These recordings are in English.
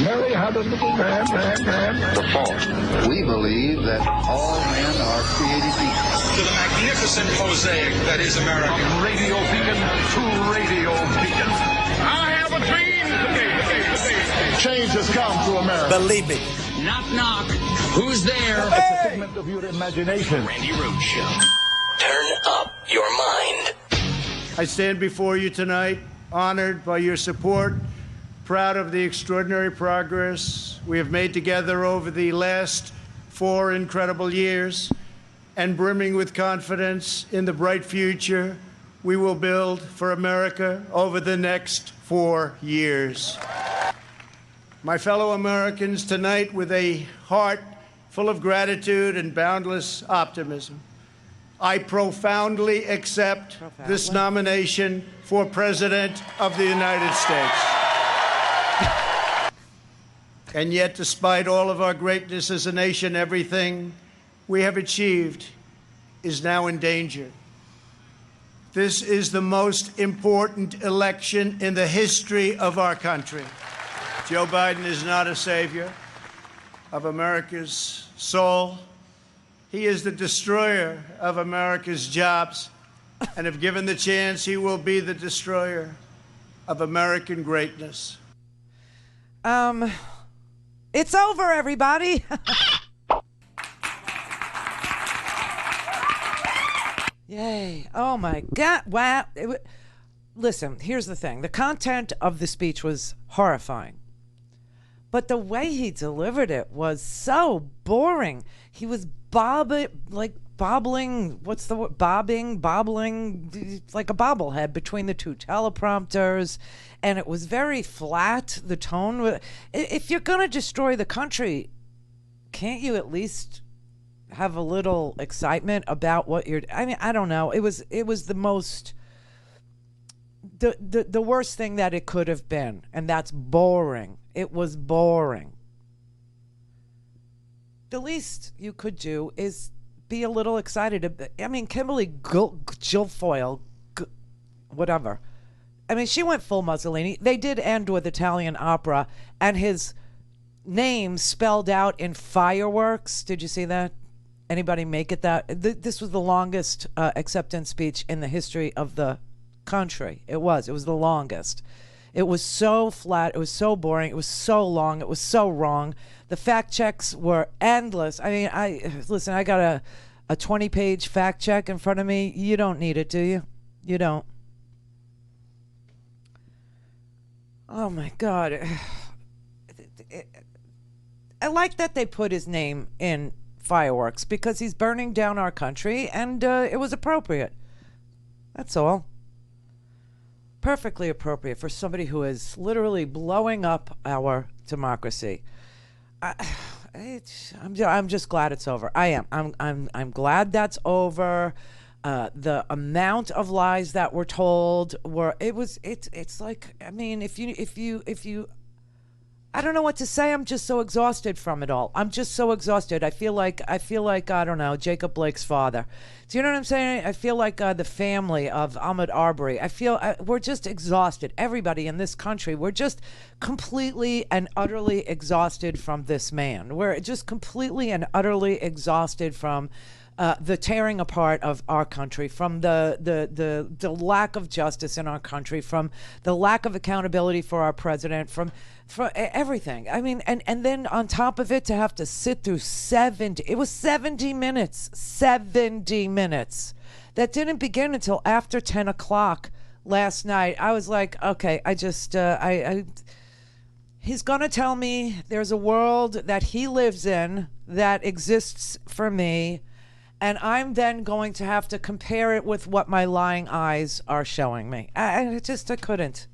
Mary had a little lamb. The fourth, we believe that all men are created equal. To the magnificent mosaic that is America. From radio beacon to radio beacon. I have a dream today. Change has come to America. Believe me. Knock, knock. Who's there? It's a figment of your imagination. Randi Rhodes Show. Turn up your mind. I stand before you tonight, honored by your support, proud of the extraordinary progress we have made together over the last 4 incredible years, and brimming with confidence in the bright future we will build for America over the next 4 years. My fellow Americans, tonight, with a heart full of gratitude and boundless optimism, I profoundly accept this nomination for President of the United States. And yet, despite all of our greatness as a nation, everything we have achieved is now in danger. This is the most important election in the history of our country. Joe Biden is not a savior of America's soul. He is the destroyer of America's jobs, and if given the chance, he will be the destroyer of American greatness. It's over, everybody. Yay. Oh, my God. Wow. Listen, here's the thing. The content of the speech was horrifying. But the way he delivered it was so boring. He was bobbling, like a bobblehead between the two teleprompters. And it was very flat. The tone. If you're going to destroy the country, can't you at least have a little excitement about what you're... I mean, I don't know. It was the most... The worst thing that it could have been. And that's boring. It was boring. The least you could do is be a little excited. I mean, Kimberly Guilfoyle, whatever. I mean, she went full Mussolini. They did end with Italian opera, and his name spelled out in fireworks. Did you see that? Anybody make it that? This was the longest acceptance speech in the history of the country. It was the longest. It was so flat. It was so boring. It was so long. It was so wrong. The fact checks were endless. I mean, I got a 20-page fact check in front of me. You don't need it, do you? You don't. Oh, my God. I like that they put his name in fireworks because he's burning down our country, and it was appropriate. That's all. Perfectly appropriate for somebody who is literally blowing up our democracy. I'm just glad it's over. I am. I'm glad that's over. The amount of lies that were told were it's like, I mean, if you I don't know what to say. I'm just so exhausted from it all. I'm just so exhausted. I feel like I don't know, Jacob Blake's father. Do you know what I'm saying? I feel like the family of Ahmaud Arbery. I feel we're just exhausted. Everybody in this country, we're just completely and utterly exhausted from this man. We're just completely and utterly exhausted from the tearing apart of our country, from the lack of justice in our country, from the lack of accountability for our president, from everything. I mean, and then on top of it, to have to sit through 70 minutes that didn't begin until after 10 o'clock last night. I was like, okay, he's going to tell me there's a world that he lives in that exists for me, and I'm then going to have to compare it with what my lying eyes are showing me. I couldn't.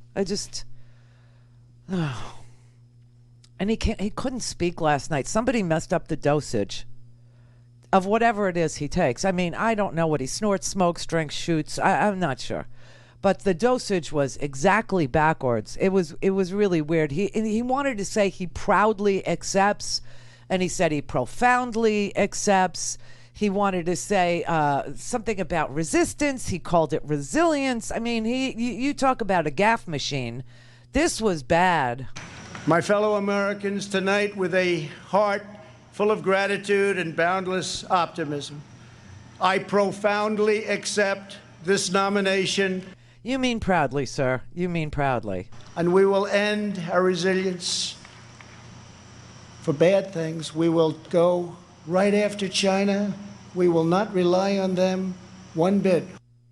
Oh. And he couldn't speak last night. Somebody messed up the dosage of whatever it is he takes. I mean, I don't know what he snorts, smokes, drinks, shoots. I'm not sure. But the dosage was exactly backwards. It was really weird. He wanted to say he proudly accepts, and he said he profoundly accepts. He wanted to say something about resistance. He called it resilience. I mean, you talk about a gaffe machine. This was bad. My fellow Americans, tonight, with a heart full of gratitude and boundless optimism, I profoundly accept this nomination. You mean proudly, sir. You mean proudly. And we will end our resilience for bad things. We will go right after China. We will not rely on them one bit.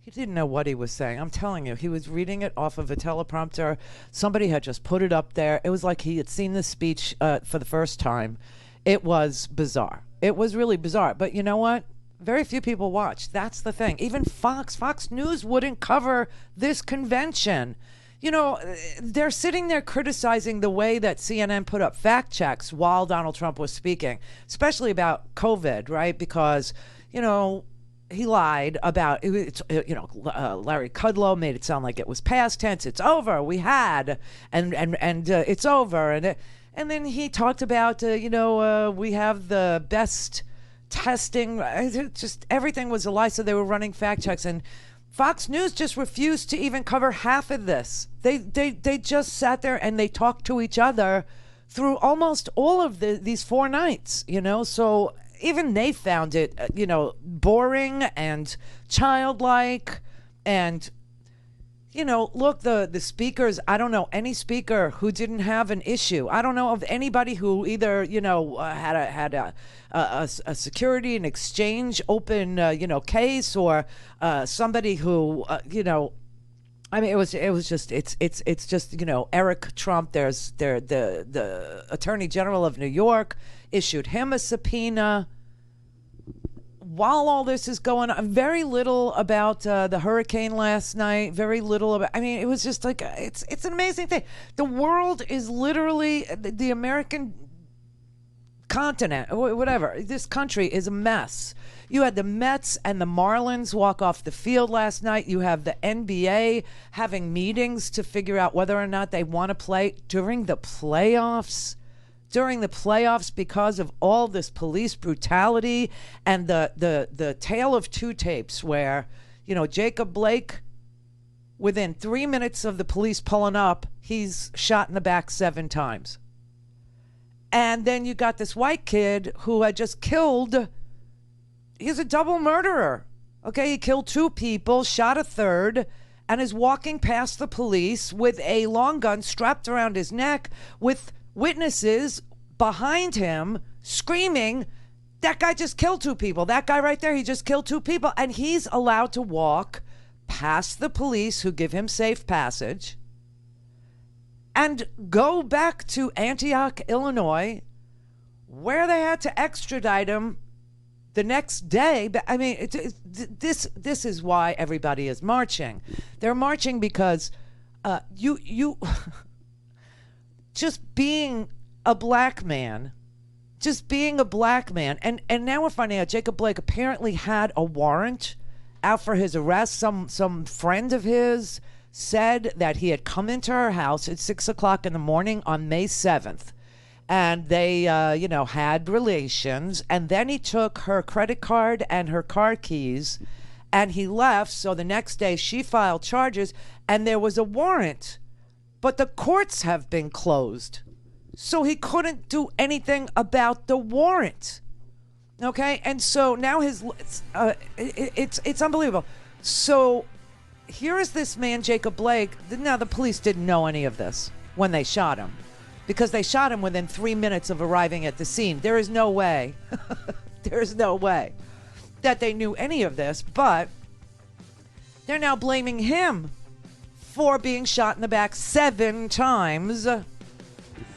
He didn't know what he was saying. I'm telling you, he was reading it off of a teleprompter. Somebody had just put it up there. It was like he had seen this speech for the first time. It was bizarre. It was really bizarre. But you know what? Very few people watched. That's the thing. Even Fox News wouldn't cover this convention. You know, they're sitting there criticizing the way that CNN put up fact checks while Donald Trump was speaking, especially about COVID, right? Because, you know, he lied about it. Larry Kudlow made it sound like it was past tense. It's over. We had, and it's over. And then he talked about, we have the best testing. Just everything was a lie. So they were running fact checks, and Fox News just refused to even cover half of this. They just sat there and they talked to each other through almost all of these 4 nights. So even they found it, boring and childlike. And, look, the speakers, I don't know any speaker who didn't have an issue. I don't know of anybody who either, had a security and exchange open, case, or somebody who, I mean, it's just, Eric Trump, the Attorney General of New York issued him a subpoena. While all this is going on, very little about the hurricane last night, very little about, I mean, it was just like, it's an amazing thing. The world is literally, the American continent, whatever, this country is a mess. You had the Mets and the Marlins walk off the field last night. You have the NBA having meetings to figure out whether or not they want to play during the playoffs. Because of all this police brutality and the tale of two tapes where, Jacob Blake, within 3 minutes of the police pulling up, he's shot in the back 7 times. And then you got this white kid who had just killed, he's a double murderer. Okay, he killed 2 people, shot a third, and is walking past the police with a long gun strapped around his neck with witnesses behind him screaming, that guy just killed 2 people. That guy right there, he just killed 2 people. And he's allowed to walk past the police who give him safe passage and go back to Antioch, Illinois, where they had to extradite him the next day. But I mean, this is why everybody is marching. They're marching because you just being a black man, and now we're finding out Jacob Blake apparently had a warrant out for his arrest. Some friend of his said that he had come into her house at 6 o'clock in the morning on May 7th, and they had relations, and then he took her credit card and her car keys and he left. So the next day she filed charges and there was a warrant, but the courts have been closed. So he couldn't do anything about the warrant. Okay? And so now it's unbelievable. So here is this man, Jacob Blake. Now, the police didn't know any of this when they shot him, because they shot him within 3 minutes of arriving at the scene. There is no way. There is no way that they knew any of this, but they're now blaming him for being shot in the back 7 times.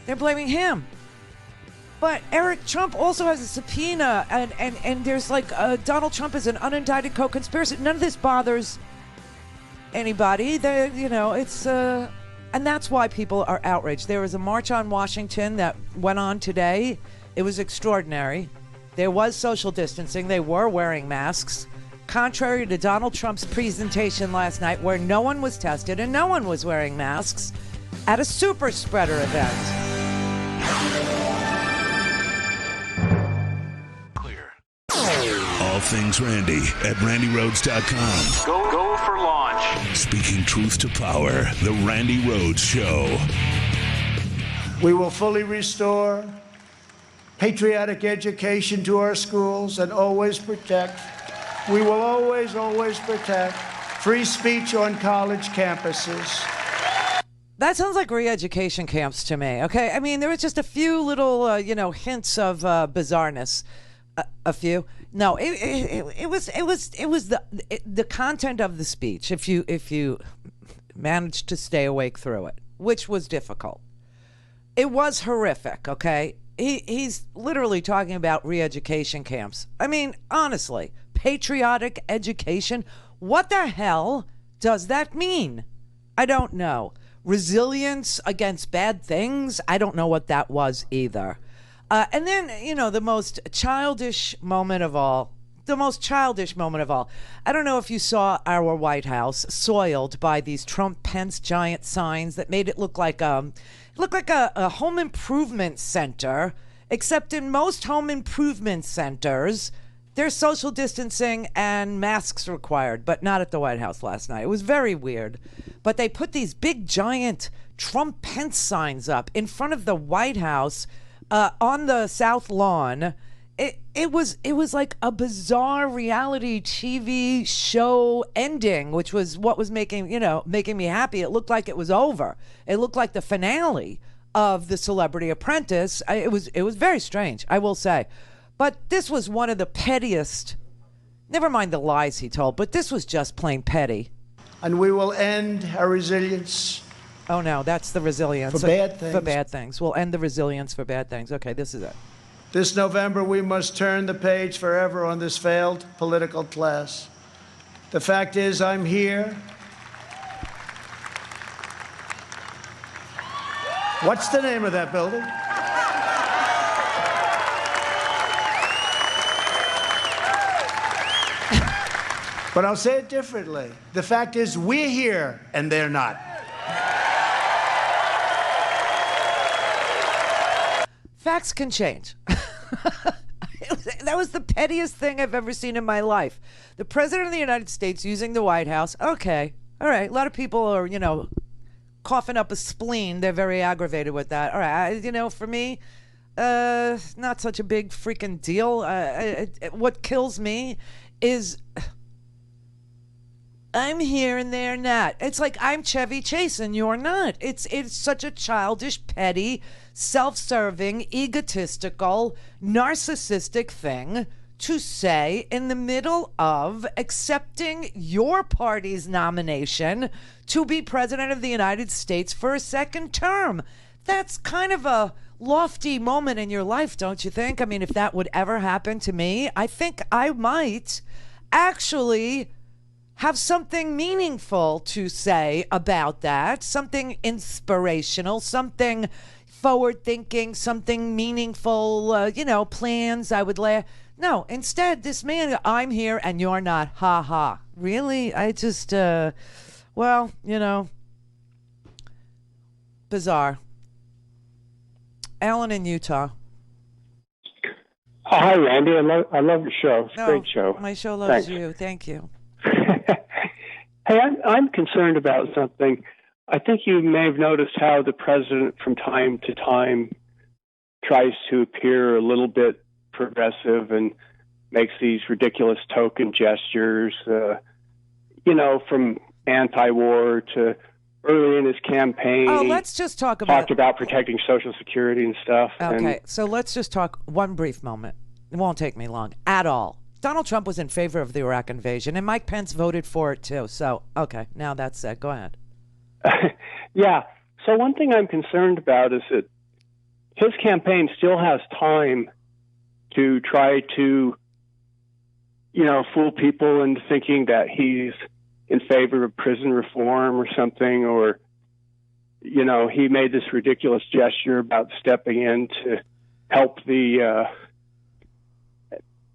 They're blaming him. But Eric Trump also has a subpoena, and there's like Donald Trump is an unindicted co-conspirator. None of this bothers anybody. It's and that's why people are outraged. There was a march on Washington that went on today. It was extraordinary. There was social distancing. They were wearing masks, contrary to Donald Trump's presentation last night, where no one was tested and no one was wearing masks at a super spreader event. Clear. All things Randi at RandiRhodes.com. Go for launch. Speaking truth to power, the Randi Rhodes Show. We will fully restore patriotic education to our schools and always protect. We will always, always protect free speech on college campuses. That sounds like re-education camps to me. Okay, I mean there was just a few little, hints of bizarreness. A few. No, it was the content of the speech. If you managed to stay awake through it, which was difficult, it was horrific. Okay, he's literally talking about re-education camps. I mean, honestly, patriotic education. What the hell does that mean? I don't know. Resilience against bad things. I don't know what that was either. And then, the most childish moment of all. I don't know if you saw our White House soiled by these Trump-Pence giant signs that made it look like a home improvement center, except in most home improvement centers, there's social distancing and masks required, but not at the White House last night. It was very weird. But they put these big giant Trump-Pence signs up in front of the White House on the South Lawn. It was like a bizarre reality TV show ending, which was what was making me happy. It looked like it was over. It looked like the finale of The Celebrity Apprentice. It was very strange, I will say. But this was one of the pettiest. Never mind the lies he told, but this was just plain petty. And we will end our resilience. Oh no, that's the resilience for bad things. For bad things. We'll end the resilience for bad things. Okay, this is it. This November, we must turn the page forever on this failed political class. The fact is, I'm here. What's the name of that building? But I'll say it differently. The fact is, we're here, and they're not. Facts can change. That was the pettiest thing I've ever seen in my life. The President of the United States using the White House. Okay. All right. A lot of people are, coughing up a spleen. They're very aggravated with that. All right. For me, not such a big freaking deal. What kills me is I'm here and they're not. It's like I'm Chevy Chase and you're not. It's such a childish, petty, self-serving, egotistical, narcissistic thing to say in the middle of accepting your party's nomination to be president of the United States for a second term. That's kind of a lofty moment in your life, don't you think? I mean, if that would ever happen to me, I think I might actually have something meaningful to say about that, something inspirational, something forward-thinking, something meaningful, plans I would lay. No, instead, this man, I'm here and you're not, ha ha. Really? I just, bizarre. Alan in Utah. Hi, Randy. I love your show. It's a great show. My show loves you. Thank you. Hey, I'm concerned about something. I think you may have noticed how the president from time to time tries to appear a little bit progressive and makes these ridiculous token gestures, from anti-war to early in his campaign. Oh, let's just talked about protecting Social Security and stuff. Okay, so let's just talk one brief moment. It won't take me long at all. Donald Trump was in favor of the Iraq invasion, and Mike Pence voted for it too. So, okay, now that's it. Go ahead. Yeah. So one thing I'm concerned about is that his campaign still has time to try to, fool people into thinking that he's in favor of prison reform or something, or, he made this ridiculous gesture about stepping in to help the,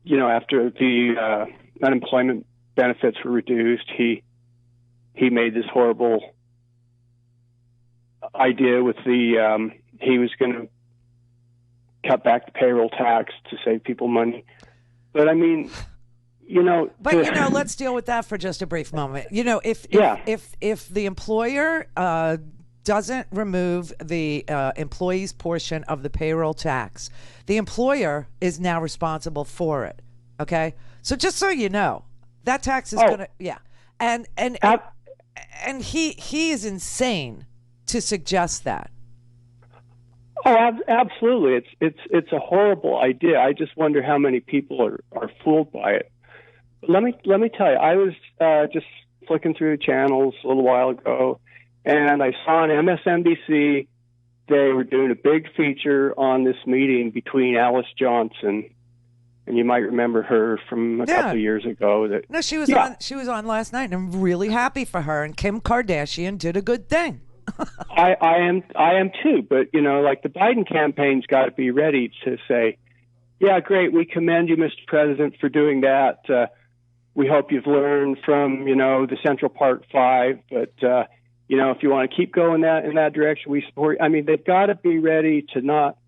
after the unemployment benefits were reduced, he made this horrible idea with the he was going to cut back the payroll tax to save people money. But I mean, let's deal with that for just a brief moment. If the employer doesn't remove the employee's portion of the payroll tax, the employer is now responsible for it. Okay? So just so you know, that tax is going to, yeah. And he is insane to suggest that. Oh, absolutely. It's a horrible idea. I just wonder how many people are fooled by it. Let me tell you, I was just flicking through the channels a little while ago, and I saw on MSNBC they were doing a big feature on this meeting between Alice Johnson, and you might remember her from a couple of years ago. No, she was on. She was on last night, and I'm really happy for her. And Kim Kardashian did a good thing. I am too. But like the Biden campaign's got to be ready to say, "Yeah, great. We commend you, Mr. President, for doing that. We hope you've learned from the Central Park 5. But if you want to keep going in that direction, we support." I mean, they've got to be ready to not.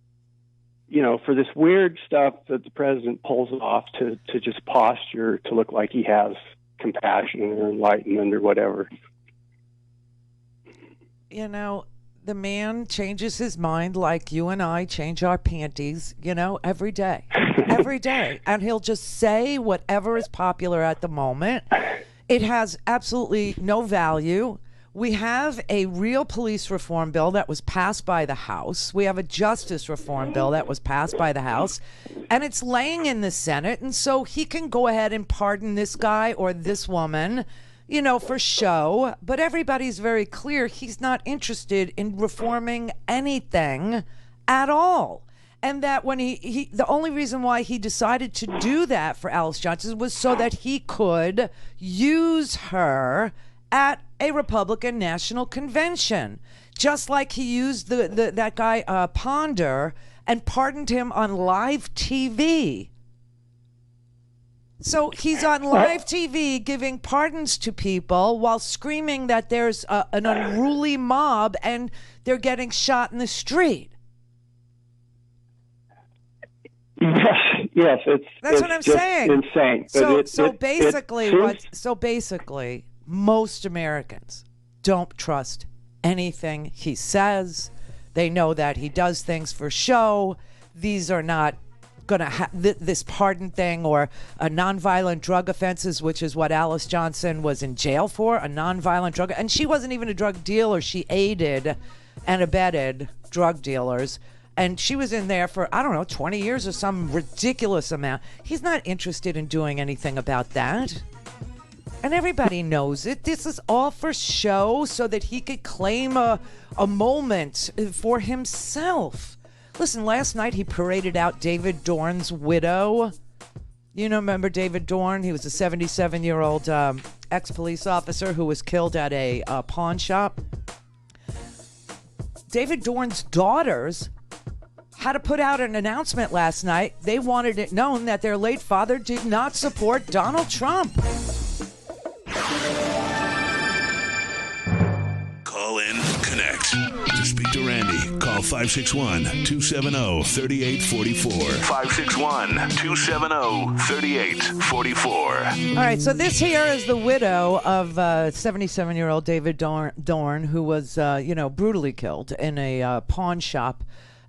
For this weird stuff that the president pulls off to just posture to look like he has compassion or enlightenment or whatever. The man changes his mind like you and I change our panties, every day. Every day. And he'll just say whatever is popular at the moment. It has absolutely no value. We have a real police reform bill that was passed by the House. We have a justice reform bill that was passed by the House. And it's laying in the Senate. And so he can go ahead and pardon this guy or this woman, for show. But everybody's very clear he's not interested in reforming anything at all. And that when he the only reason why he decided to do that for Alice Johnson was so that he could use her at a Republican National Convention, just like he used that guy Ponder and pardoned him on live TV. So he's on live TV giving pardons to people while screaming that there's an unruly mob and they're getting shot in the street. Yes, that's what I'm saying. Insane. So basically, most Americans don't trust anything he says. They know that he does things for show. These are not going to have this pardon thing or a nonviolent drug offenses, which is what Alice Johnson was in jail for, a nonviolent drug. And she wasn't even a drug dealer. She aided and abetted drug dealers. And she was in there for, 20 years or some ridiculous amount. He's not interested in doing anything about that. And everybody knows it. This is all for show so that he could claim a moment for himself. Listen, last night he paraded out David Dorn's widow. Remember David Dorn? He was a 77-year-old ex-police officer who was killed at a pawn shop. David Dorn's daughters had to put out an announcement last night. They wanted it known that their late father did not support Donald Trump. Call in, connect. To speak to Randi, call 561-270-3844. 561-270-3844. All right, so this here is the widow of 77-year-old David Dorn, who was, brutally killed in a pawn shop,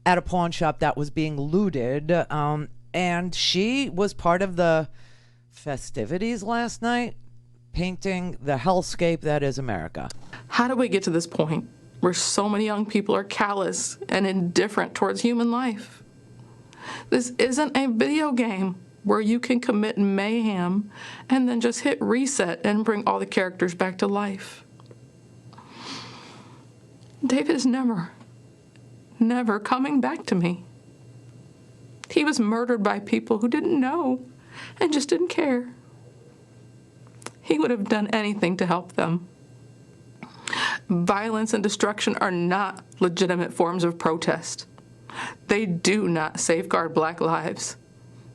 at a pawn shop that was being looted. And she was part of the festivities last night, painting the hellscape that is America. How did we get to this point where so many young people are callous and indifferent towards human life? This isn't a video game where you can commit mayhem and then just hit reset and bring all the characters back to life. David is never coming back to me. He was murdered by people who didn't know and just didn't care. He would have done anything to help them. Violence and destruction are not legitimate forms of protest. They do not safeguard Black lives.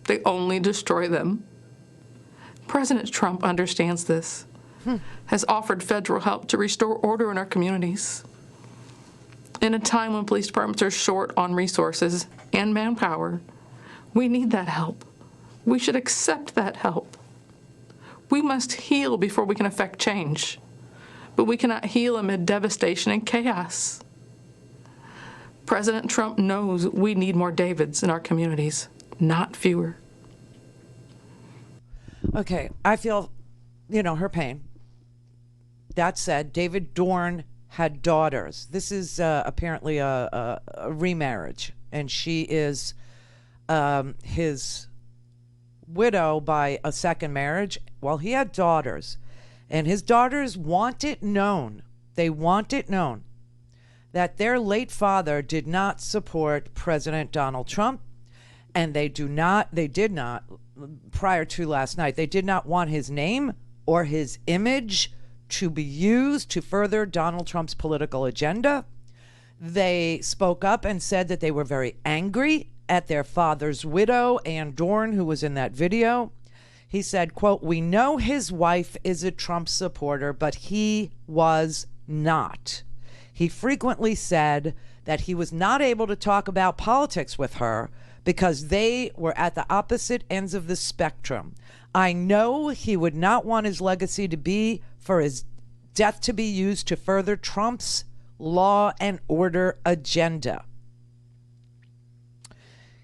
They only destroy them. President Trump understands this, has offered federal help to restore order in our communities. In a time when police departments are short on resources and manpower, we need that help. We should accept that help. We must heal before we can affect change. but we cannot heal amid devastation and chaos. President Trump knows we need more Davids in our communities, not fewer. Okay, I feel, her pain. That said, David Dorn had daughters. This is apparently a remarriage, and she is his widow by a second marriage. Well, he had daughters, and his daughters want it known. They want it known that their late father did not support President Donald Trump, and they did not, prior to last night, they did not want his name or his image to be used to further Donald Trump's political agenda. They spoke up and said that they were very angry at their father's widow, Ann Dorn, who was in that video. He said, quote, "We know his wife is a Trump supporter, but he was not." He frequently said that he was not able to talk about politics with her because they were at the opposite ends of the spectrum. I know he would not want his legacy to be for his death to be used to further Trump's law and order agenda.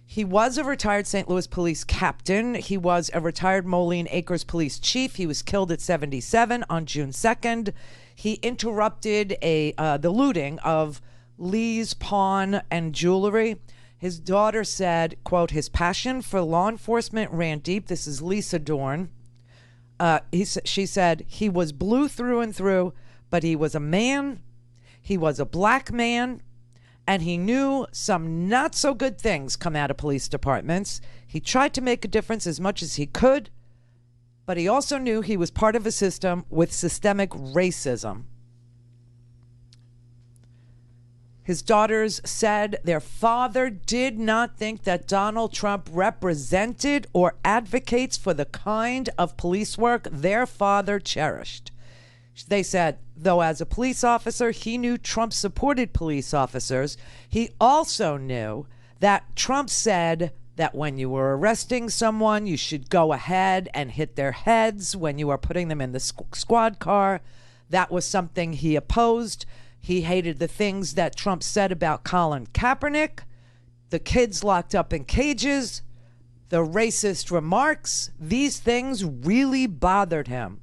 He was a retired St. Louis police captain. He was a retired Moline Acres police chief. He was killed at 77 on June 2nd. He interrupted the looting of Lee's pawn and jewelry. His daughter said, quote, "His passion for law enforcement ran deep." This is Lisa Dorn. She said, "He was blue through and through, but he was a man. He was a black man, and he knew some not so good things come out of police departments. He tried to make a difference as much as he could, but he also knew he was part of a system with systemic racism." His daughters said their father did not think that Donald Trump represented or advocates for the kind of police work their father cherished. They said, though as a police officer, he knew Trump supported police officers, he also knew that Trump said that when you were arresting someone, you should go ahead and hit their heads when you are putting them in the squad car. That was something he opposed. He hated the things that Trump said about Colin Kaepernick, the kids locked up in cages, the racist remarks. These things really bothered him.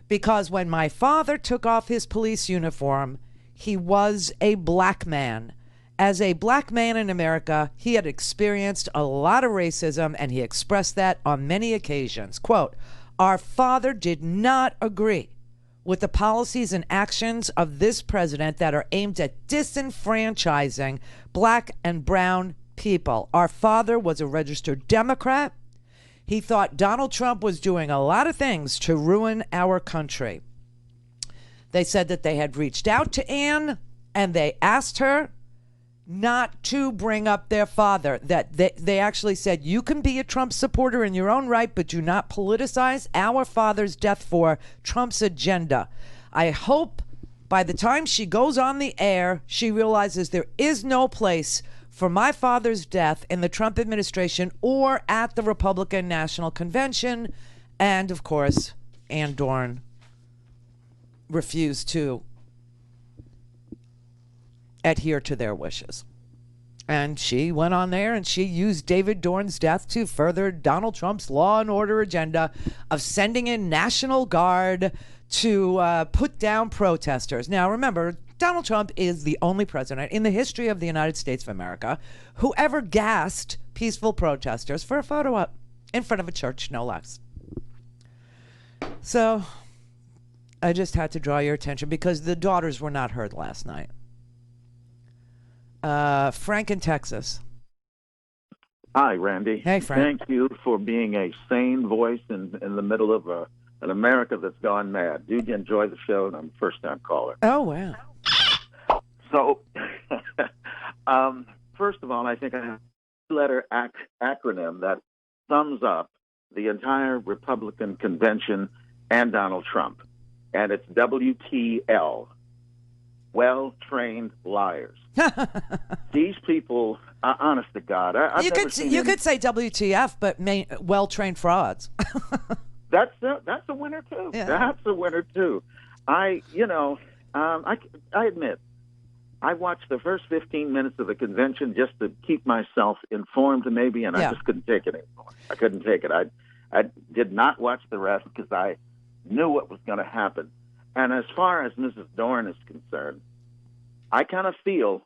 Because when my father took off his police uniform, he was a black man. As a black man in America, he had experienced a lot of racism, and he expressed that on many occasions. Quote, "Our father did not agree with the policies and actions of this president that are aimed at disenfranchising black and brown people. Our father was a registered Democrat. He thought Donald Trump was doing a lot of things to ruin our country." They said that they had reached out to Ann and they asked her not to bring up their father, that they actually said, you can be a Trump supporter in your own right, but do not politicize our father's death for Trump's agenda. I hope by the time she goes on the air, she realizes there is no place for my father's death in the Trump administration or at the Republican National Convention. And of course, Ann Dorn refused to adhere to their wishes. And she went on there and she used David Dorn's death to further Donald Trump's law and order agenda of sending in National Guard to put down protesters. Now, remember, Donald Trump is the only president in the history of the United States of America who ever gassed peaceful protesters for a photo op in front of a church, no less. So I just had to draw your attention because the daughters were not heard last night. Frank in Texas. Hi, Randy. Hey, Frank. Thank you for being a sane voice in the middle of an America that's gone mad. Do you enjoy the show? And I'm a first-time caller. Oh, wow. So, first of all, I think I have a letter acronym that sums up the entire Republican convention and Donald Trump. And it's WTL. Well-trained liars. These people, honest to God, I've never seen you could say WTF, but well-trained frauds. That's a winner too. Yeah. That's a winner too. I admit, I watched the first 15 minutes of the convention just to keep myself informed, maybe, and I just couldn't take it anymore. I couldn't take it. I did not watch the rest because I knew what was going to happen. And as far as Mrs. Dorn is concerned, I kind of feel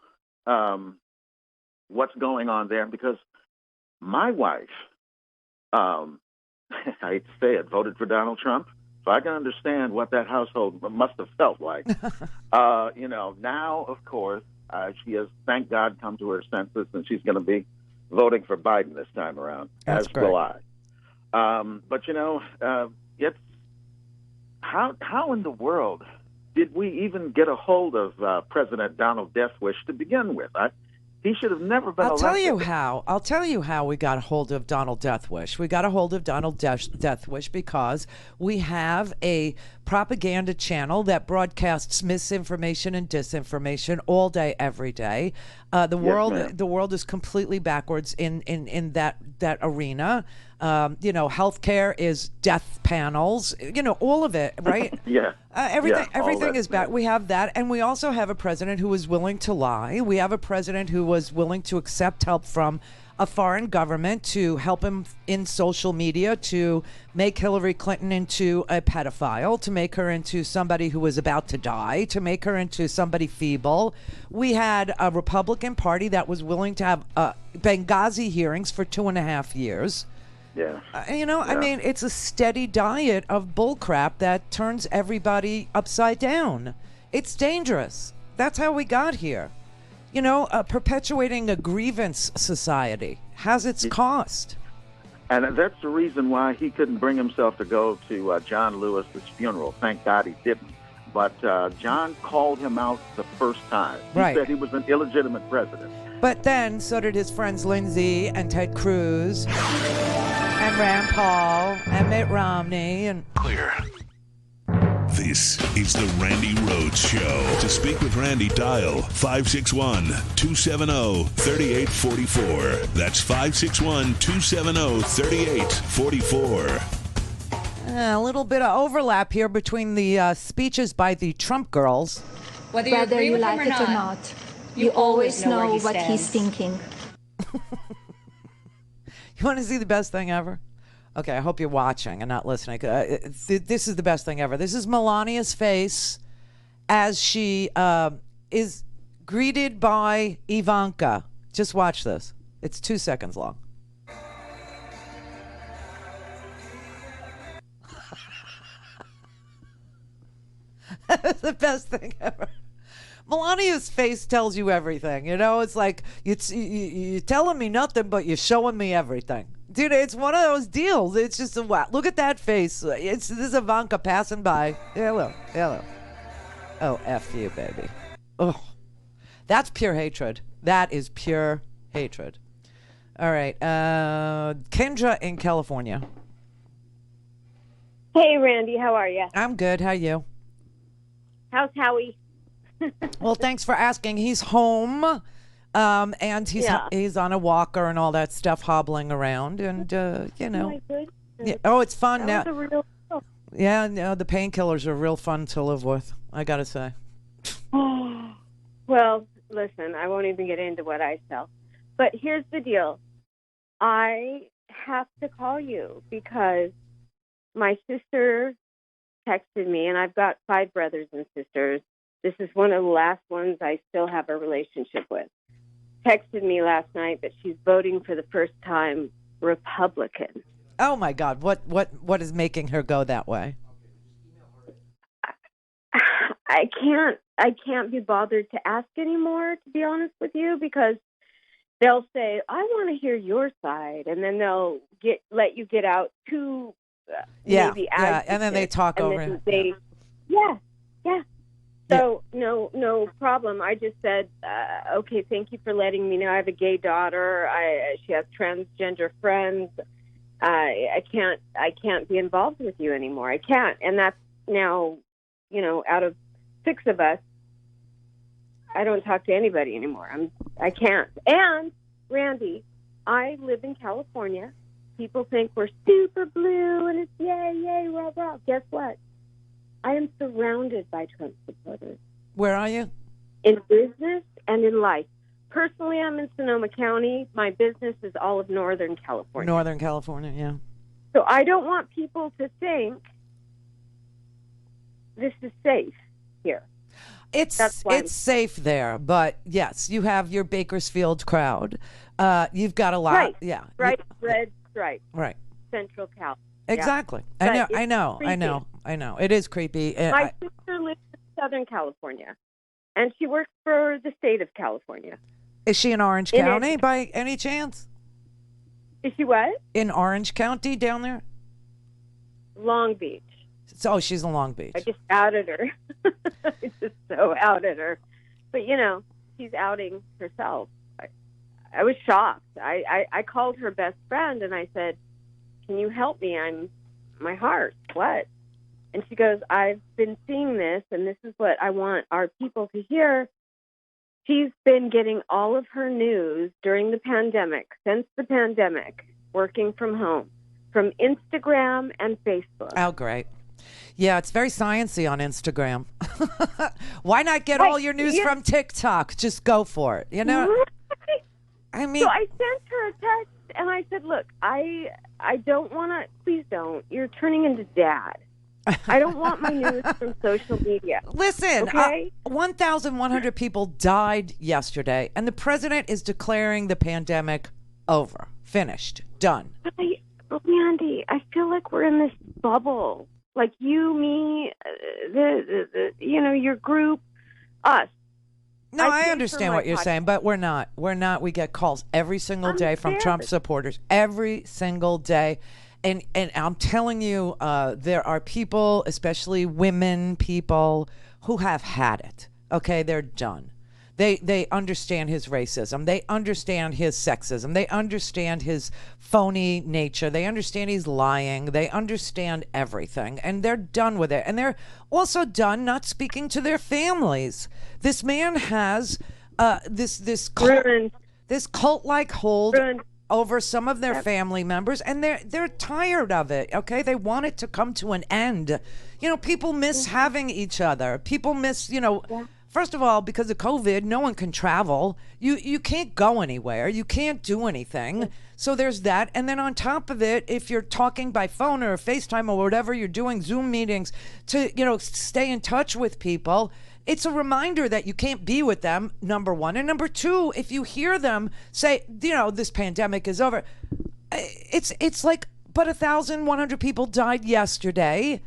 what's going on there because my wife, I hate to say it, voted for Donald Trump. So I can understand what that household must have felt like. Now, of course, she has, thank God, come to her senses, and she's going to be voting for Biden this time around, as will I. But, it's how in the world did we even get a hold of President Donald Deathwish to begin with? He should have never been elected. I'll tell you how we got a hold of Donald Deathwish. We got a hold of Donald Deathwish because we have a propaganda channel that broadcasts misinformation and disinformation all day, every day. The world is completely backwards in that arena. Healthcare is death panels. All of it, right? Everything is back. We have that, and we also have a president who is willing to lie. We have a president who was willing to accept help from a foreign government to help him in social media, to make Hillary Clinton into a pedophile, to make her into somebody who was about to die, to make her into somebody feeble. We had a Republican Party that was willing to have Benghazi hearings for 2.5 years. I mean, it's a steady diet of bullcrap that turns everybody upside down. It's dangerous. That's how we got here. Perpetuating a grievance society has its cost. And that's the reason why he couldn't bring himself to go to John Lewis's funeral. Thank God he didn't. But John called him out the first time. He said he was an illegitimate president. But then so did his friends Lindsay and Ted Cruz and Rand Paul and Mitt Romney. And Clear. This is the Randi Rhodes Show. To speak with Randi, dial 561-270-3844. That's 561-270-3844. A little bit of overlap here between the speeches by the Trump girls. Whether you like it or not, you always know what he's thinking. You want to see the best thing ever? Okay, I hope you're watching and not listening. This is the best thing ever. This is Melania's face as she is greeted by Ivanka. Just watch this. It's 2 seconds long. That's the best thing ever. Melania's face tells you everything. It's like you're telling me nothing, but you're showing me everything. Dude, it's one of those deals. It's just a wow. Look at that face. This is Ivanka passing by. Hello. Oh, F you, baby. Oh, that's pure hatred. That is pure hatred. All right. Kendra in California. Hey, Randi. How are you? I'm good. How are you? How's Howie? Well, thanks for asking. He's home. And he's on a walker and all that stuff, hobbling around, and Oh, my goodness. Yeah. Oh, it's fun That now. was a real deal. Yeah, no, the painkillers are real fun to live with, I gotta say. Well, listen, I won't even get into what I sell, but here's the deal: I have to call you because my sister texted me, and I've got 5 brothers and sisters. This is one of the last ones I still have a relationship with. Texted me last night that she's voting for the first time Republican. Oh my God, what is making her go that way? I can't be bothered to ask anymore, to be honest with you, because they'll say, "I want to hear your side," and then they'll let you get out two maybe and then they talk over it. Yeah. So no problem. I just said, okay, thank you for letting me know. I have a gay daughter. She has transgender friends. I can't be involved with you anymore. I can't. And that's now, out of 6 of us, I don't talk to anybody anymore. I can't. And Randi, I live in California. People think we're super blue and it's yay, rah, rah. Guess what? I am surrounded by Trump supporters. Where are you? In business and in life. Personally, I'm in Sonoma County. My business is all of Northern California. Northern California, yeah. So I don't want people to think this is safe here. It's safe there, but yes, you have your Bakersfield crowd. You've got a lot. Right. Yeah. Right. Red stripe. Right. Central Cal. Exactly. Yeah. I know. It is creepy. My sister lives in Southern California, and she works for the state of California. Is she in Orange County by any chance? Is she what? In Orange County down there? Long Beach. So she's in Long Beach. I just outed her. I just so outed her. But, she's outing herself. I was shocked. I called her best friend, and I said, can you help me? My heart. What? And she goes, I've been seeing this, and this is what I want our people to hear. She's been getting all of her news during the pandemic, since the pandemic, working from home, from Instagram and Facebook. Oh, great. Yeah, it's very sciencey on Instagram. Why not get all your news from TikTok? Just go for it, Right. I mean... So I sent her a text, and I said, look, I don't want to, please don't. You're turning into dad. I don't want my news from social media. Listen, okay? 1,100 people died yesterday, and the president is declaring the pandemic over, finished, done. Randi, I feel like we're in this bubble. Like you, me, your group, us. No, I understand what you're saying, but we're not. We're not. We get calls every single day from Trump supporters, every single day. And I'm telling you, there are people, especially women people, who have had it. Okay, they're done. They understand his racism. They understand his sexism. They understand his phony nature. They understand he's lying. They understand everything. And they're done with it. And they're also done not speaking to their families. This man has this cult-like hold over some of their family members, and they're tired of it. Okay, they want it to come to an end. People miss having each other. People miss, First of all, because of COVID, no one can travel. You can't go anywhere. You can't do anything. So there's that. And then on top of it, if you're talking by phone or FaceTime or whatever, you're doing Zoom meetings to, stay in touch with people. It's a reminder that you can't be with them, number one. And number two, if you hear them say, this pandemic is over, it's like, but 1,100 people died yesterday.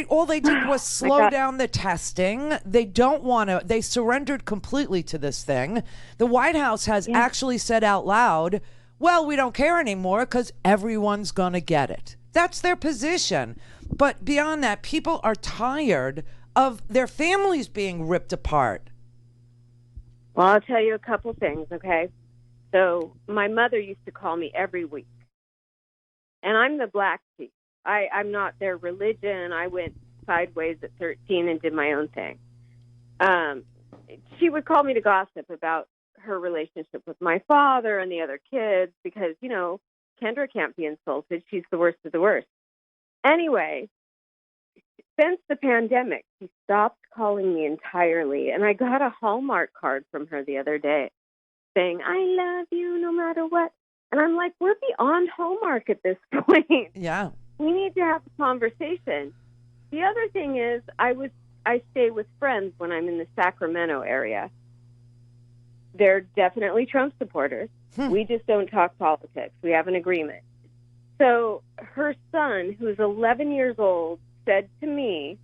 All they did was slow down the testing. They surrendered completely to this thing. The White House has actually said out loud, well, we don't care anymore because everyone's going to get it. That's their position. But beyond that, people are tired of their families being ripped apart. Well, I'll tell you a couple things, okay? So my mother used to call me every week. And I'm the black sheep. I'm not their religion. I went sideways at 13 and did my own thing. She would call me to gossip about her relationship with my father and the other kids because, Kendra can't be insulted. She's the worst of the worst. Anyway, since the pandemic, she stopped calling me entirely. And I got a Hallmark card from her the other day saying, I love you no matter what. And I'm like, we're beyond Hallmark at this point. Yeah. We need to have a conversation. The other thing is I stay with friends when I'm in the Sacramento area. They're definitely Trump supporters. We just don't talk politics. We have an agreement. So her son, who's 11 years old, said to me,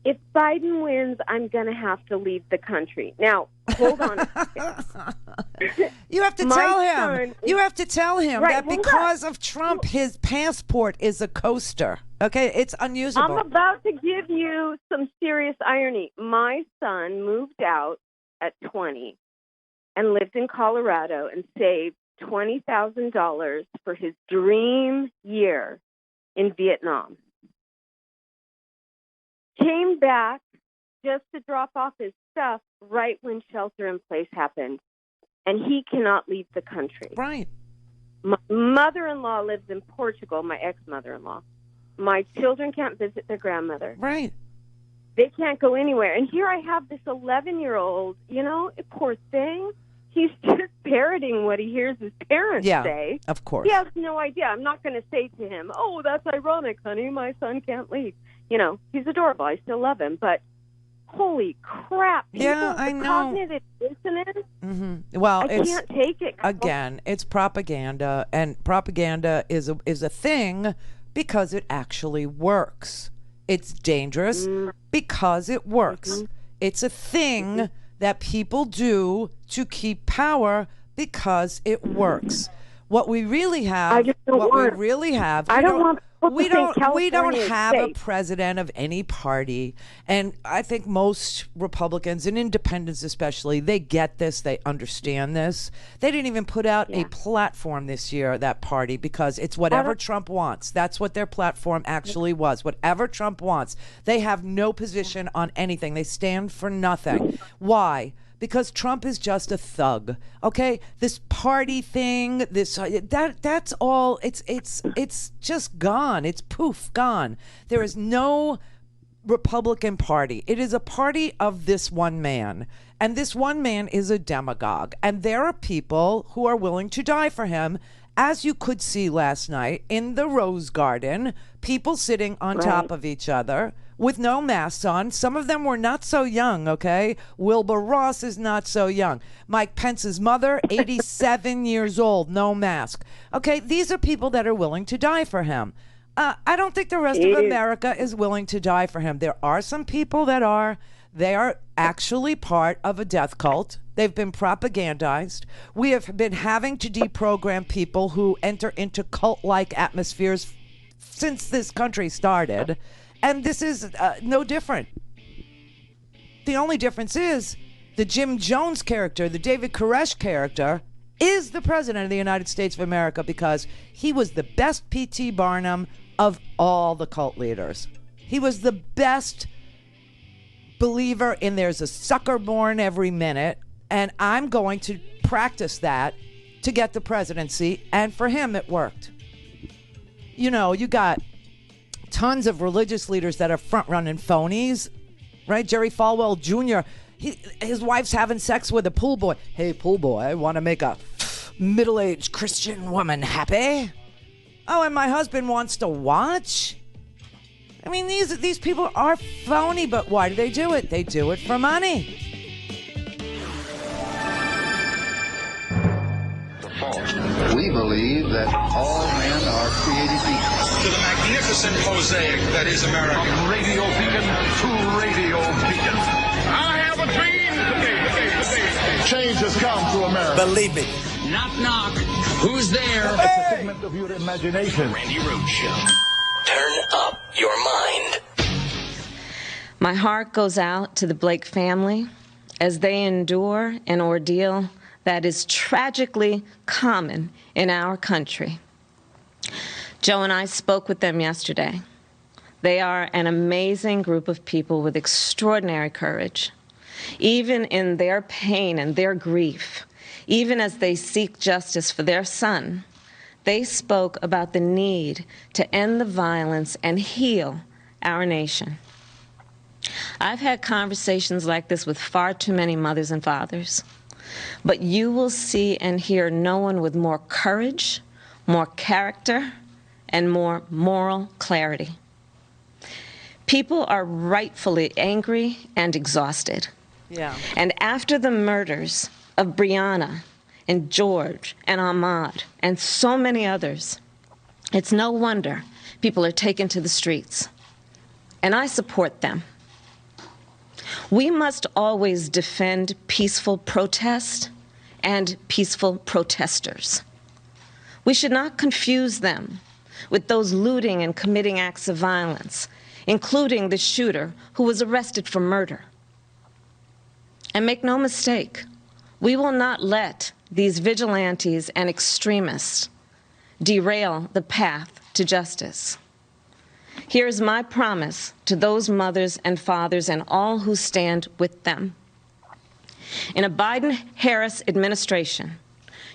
if Biden wins, I'm going to have to leave the country. Now, hold on a second. You have to tell him. You have to tell him that because of Trump, his passport is a coaster. Okay? It's unusable. I'm about to give you some serious irony. My son moved out at 20 and lived in Colorado and saved $20,000 for his dream year in Vietnam. Came back just to drop off his stuff right when shelter in place happened. And he cannot leave the country. Right. My mother-in-law lives in Portugal, my ex-mother-in-law. My children can't visit their grandmother. Right. They can't go anywhere. And here I have this 11-year-old, poor thing. He's just parroting what he hears his parents say. Of course. He has no idea. I'm not going to say to him, "Oh, that's ironic, honey. My son can't leave." He's adorable. I still love him. But holy crap. I know. Cognitive dissonance. Mm-hmm. Well, I can't take it. Again, it's propaganda. And propaganda is a thing because it actually works. It's dangerous because it works. It's a thing that people do to keep power because it works. What we really have, we don't have a president of any party, and I think most Republicans and independents especially, they get this, they understand this. They didn't even put out a platform this year, that party, because it's whatever Trump wants. That's what their platform actually was. Whatever Trump wants. They have no position on anything. They stand for nothing. Why? Because Trump is just a thug. Okay, this party thing, that's all. It's just gone. It's poof, gone. There is no Republican Party. It is a party of this one man, and this one man is a demagogue. And there are people who are willing to die for him, as you could see last night in the Rose Garden. People sitting on top of each other with no masks on. Some of them were not so young, okay? Wilbur Ross is not so young. Mike Pence's mother, 87 years old, no mask. Okay, these are people that are willing to die for him. I don't think the rest of America is willing to die for him. There are some people that are. They are actually part of a death cult. They've been propagandized. We have been having to deprogram people who enter into cult-like atmospheres since this country started. And this is no different. The only difference is the Jim Jones character, the David Koresh character, is the president of the United States of America because he was the best P.T. Barnum of all the cult leaders. He was the best believer in there's a sucker born every minute, and I'm going to practice that to get the presidency, and for him it worked. You got tons of religious leaders that are front-running phonies, right? Jerry Falwell Jr., his wife's having sex with a pool boy. Hey, pool boy, want to make a middle-aged Christian woman happy? Oh, and my husband wants to watch? I mean, these people are phony, but why do they do it? They do it for money. We believe that all men are created equal. To the magnificent mosaic that is America. From radio beacon to radio beacon. I have a dream today. Change has come to America. Believe me. Knock, knock. Who's there? It's a figment of your imagination. Randi Rhodes Show. Turn up your mind. My heart goes out to the Blake family as they endure an ordeal that is tragically common in our country. Joe and I spoke with them yesterday. They are an amazing group of people with extraordinary courage. Even in their pain and their grief, even as they seek justice for their son, they spoke about the need to end the violence and heal our nation. I've had conversations like this with far too many mothers and fathers, but you will see and hear no one with more courage, more character, and more moral clarity. People are rightfully angry and exhausted. Yeah. And after the murders of Breonna and George and Ahmaud and so many others, it's no wonder people are taken to the streets. And I support them. We must always defend peaceful protest and peaceful protesters. We should not confuse them with those looting and committing acts of violence, including the shooter who was arrested for murder. And make no mistake, we will not let these vigilantes and extremists derail the path to justice. Here is my promise to those mothers and fathers and all who stand with them. In a Biden-Harris administration,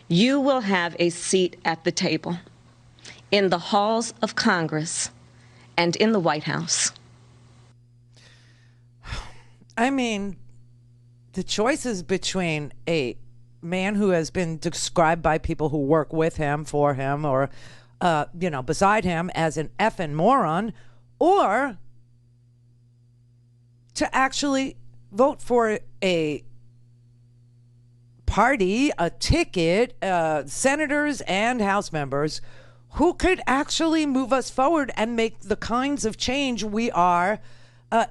you will have a seat at the table, in the halls of Congress, and in the White House. I mean, the choices between a man who has been described by people who work with him, for him, or, beside him as an effing moron, or to actually vote for a party, a ticket, senators and House members who could actually move us forward and make the kinds of change we are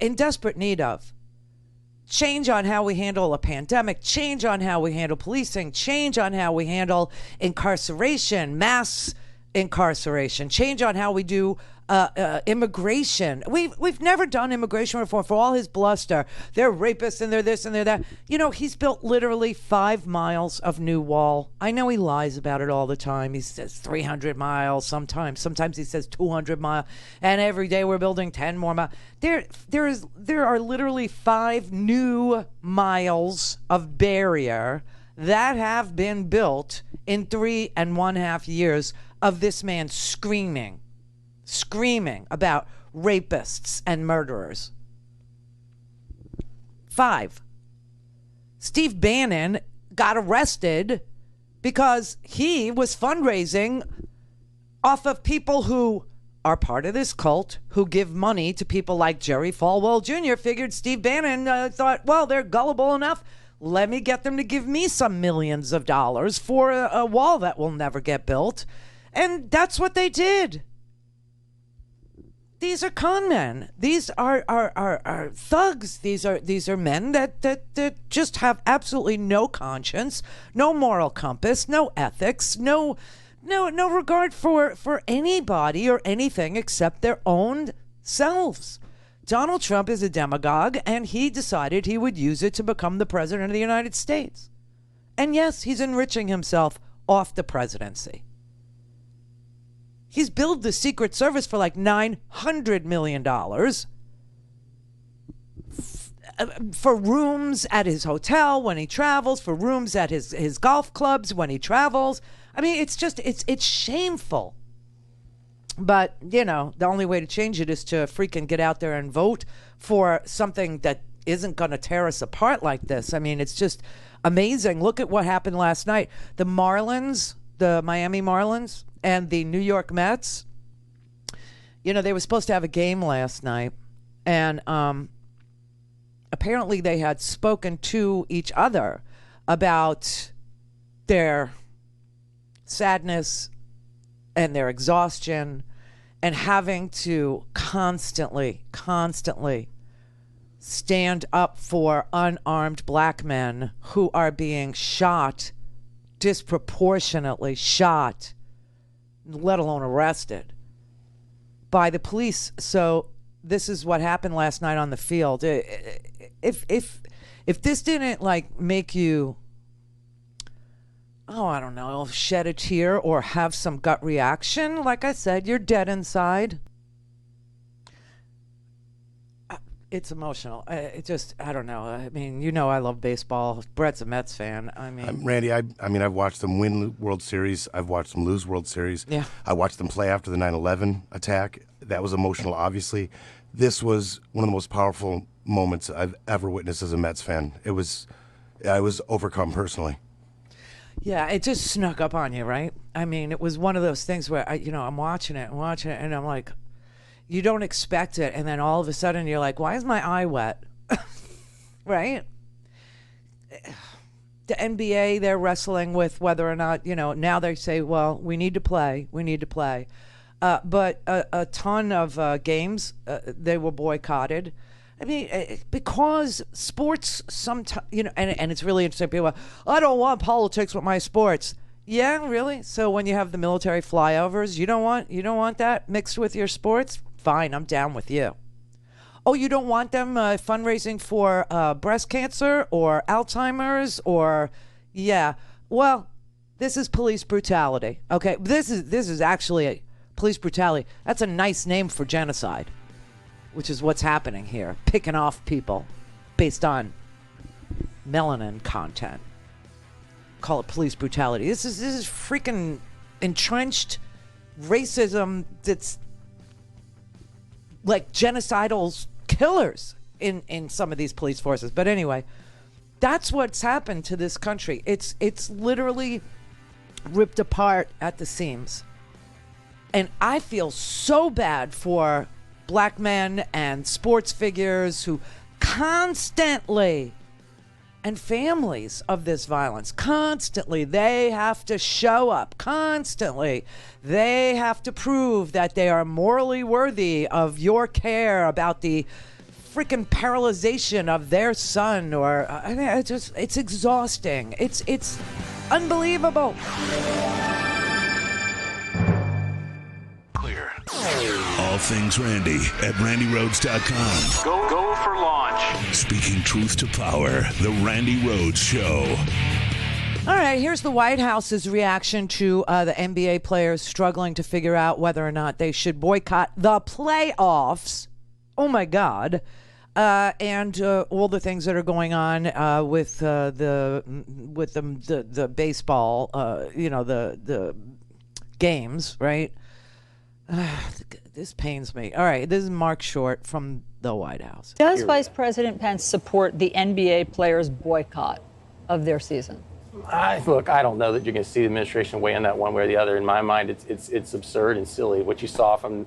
in desperate need of. Change on how we handle a pandemic, change on how we handle policing, change on how we handle incarceration, mass incarceration, change on how we do immigration. We've never done immigration reform for all his bluster. They're rapists and they're this and they're that. He's built literally 5 miles of new wall. I know he lies about it all the time. He says 300 miles sometimes. Sometimes he says 200 miles. And every day we're building 10 more miles. There are literally 5 new miles of barrier that have been built in 3.5 years of this man screaming about rapists and murderers. 5. Steve Bannon got arrested because he was fundraising off of people who are part of this cult, who give money to people like Jerry Falwell Jr. Figured Steve Bannon thought, well, they're gullible enough. Let me get them to give me some millions of dollars for a wall that will never get built. And that's what they did. These are con men. These are thugs. These are men that just have absolutely no conscience, no moral compass, no ethics, no regard for anybody or anything except their own selves. Donald Trump is a demagogue, and he decided he would use it to become the president of the United States. And yes, he's enriching himself off the presidency. He's billed the Secret Service for like $900 million for rooms at his hotel when he travels, for rooms at his golf clubs when he travels. I mean, it's shameful. But, the only way to change it is to freaking get out there and vote for something that isn't going to tear us apart like this. I mean, it's just amazing. Look at what happened last night. The Marlins, the Miami Marlins, and the New York Mets, they were supposed to have a game last night. And apparently they had spoken to each other about their sadness and their exhaustion and having to constantly stand up for unarmed black men who are being shot, disproportionately shot, let alone arrested by the police. So this is what happened last night on the field. If this didn't make you, I don't know, shed a tear or have some gut reaction, like I said, you're dead inside. It's emotional. I don't know. I mean, I love baseball. Brett's a Mets fan. I mean, Randy, I've watched them win World Series. I've watched them lose World Series. Yeah. I watched them play after the 9/11 attack. That was emotional, obviously. This was one of the most powerful moments I've ever witnessed as a Mets fan. I was overcome personally. Yeah, it just snuck up on you, right? I mean, it was one of those things where I'm watching it, and I'm like, you don't expect it, and then all of a sudden you're like, why is my eye wet? Right? The NBA, they're wrestling with whether or not, now they say, well, we need to play. But a ton of games, they were boycotted. I mean, because sports sometimes, and it's really interesting. People are, I don't want politics with my sports. Yeah, really? So when you have the military flyovers, you don't want that mixed with your sports? Fine, I'm down with you. Oh, you don't want them fundraising for breast cancer or Alzheimer's or, yeah. Well, this is police brutality. Okay, this is actually police brutality. That's a nice name for genocide, which is what's happening here. Picking off people based on melanin content. Call it police brutality. This is freaking entrenched racism that's like genocidal killers in some of these police forces. But anyway, that's what's happened to this country. It's literally ripped apart at the seams. And I feel so bad for black men and sports figures who constantly, and families of this violence, constantly, they have to show up. Constantly, they have to prove that they are morally worthy of your care about the freaking paralyzation of their son. Or I mean, it's exhausting. It's unbelievable. Clear. All things Randi at RandiRhodes.com. Go for launch. Speaking truth to power, the Randi Rhodes Show. All right, here's the White House's reaction to the NBA players struggling to figure out whether or not they should boycott the playoffs. Oh my God. And all the things that are going on with the baseball, the games, right? This pains me. All right, this is Mark Short from the White House. Does Vice President Pence support the NBA players' boycott of their season? Look, I don't know that you're going to see the administration weigh in that one way or the other. In my mind, it's absurd and silly. What you saw from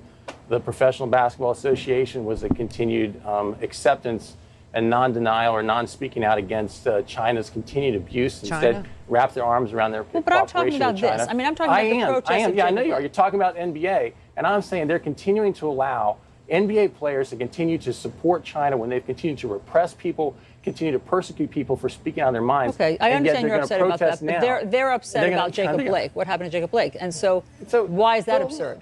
the Professional Basketball Association was a continued acceptance and non-denial or non-speaking out against China's continued abuse. Instead, wrap their arms around their but I'm talking about with China. this. I mean, I'm talking about the protests. I am. Yeah, I know you are. You're talking about NBA, and I'm saying they're continuing to allow NBA players to continue to support China when they've continued to repress people, continue to persecute people for speaking out of their minds. Okay, I understand you're upset about that, now. but they're upset about Jacob Blake. What happened to Jacob Blake? And so why is that absurd?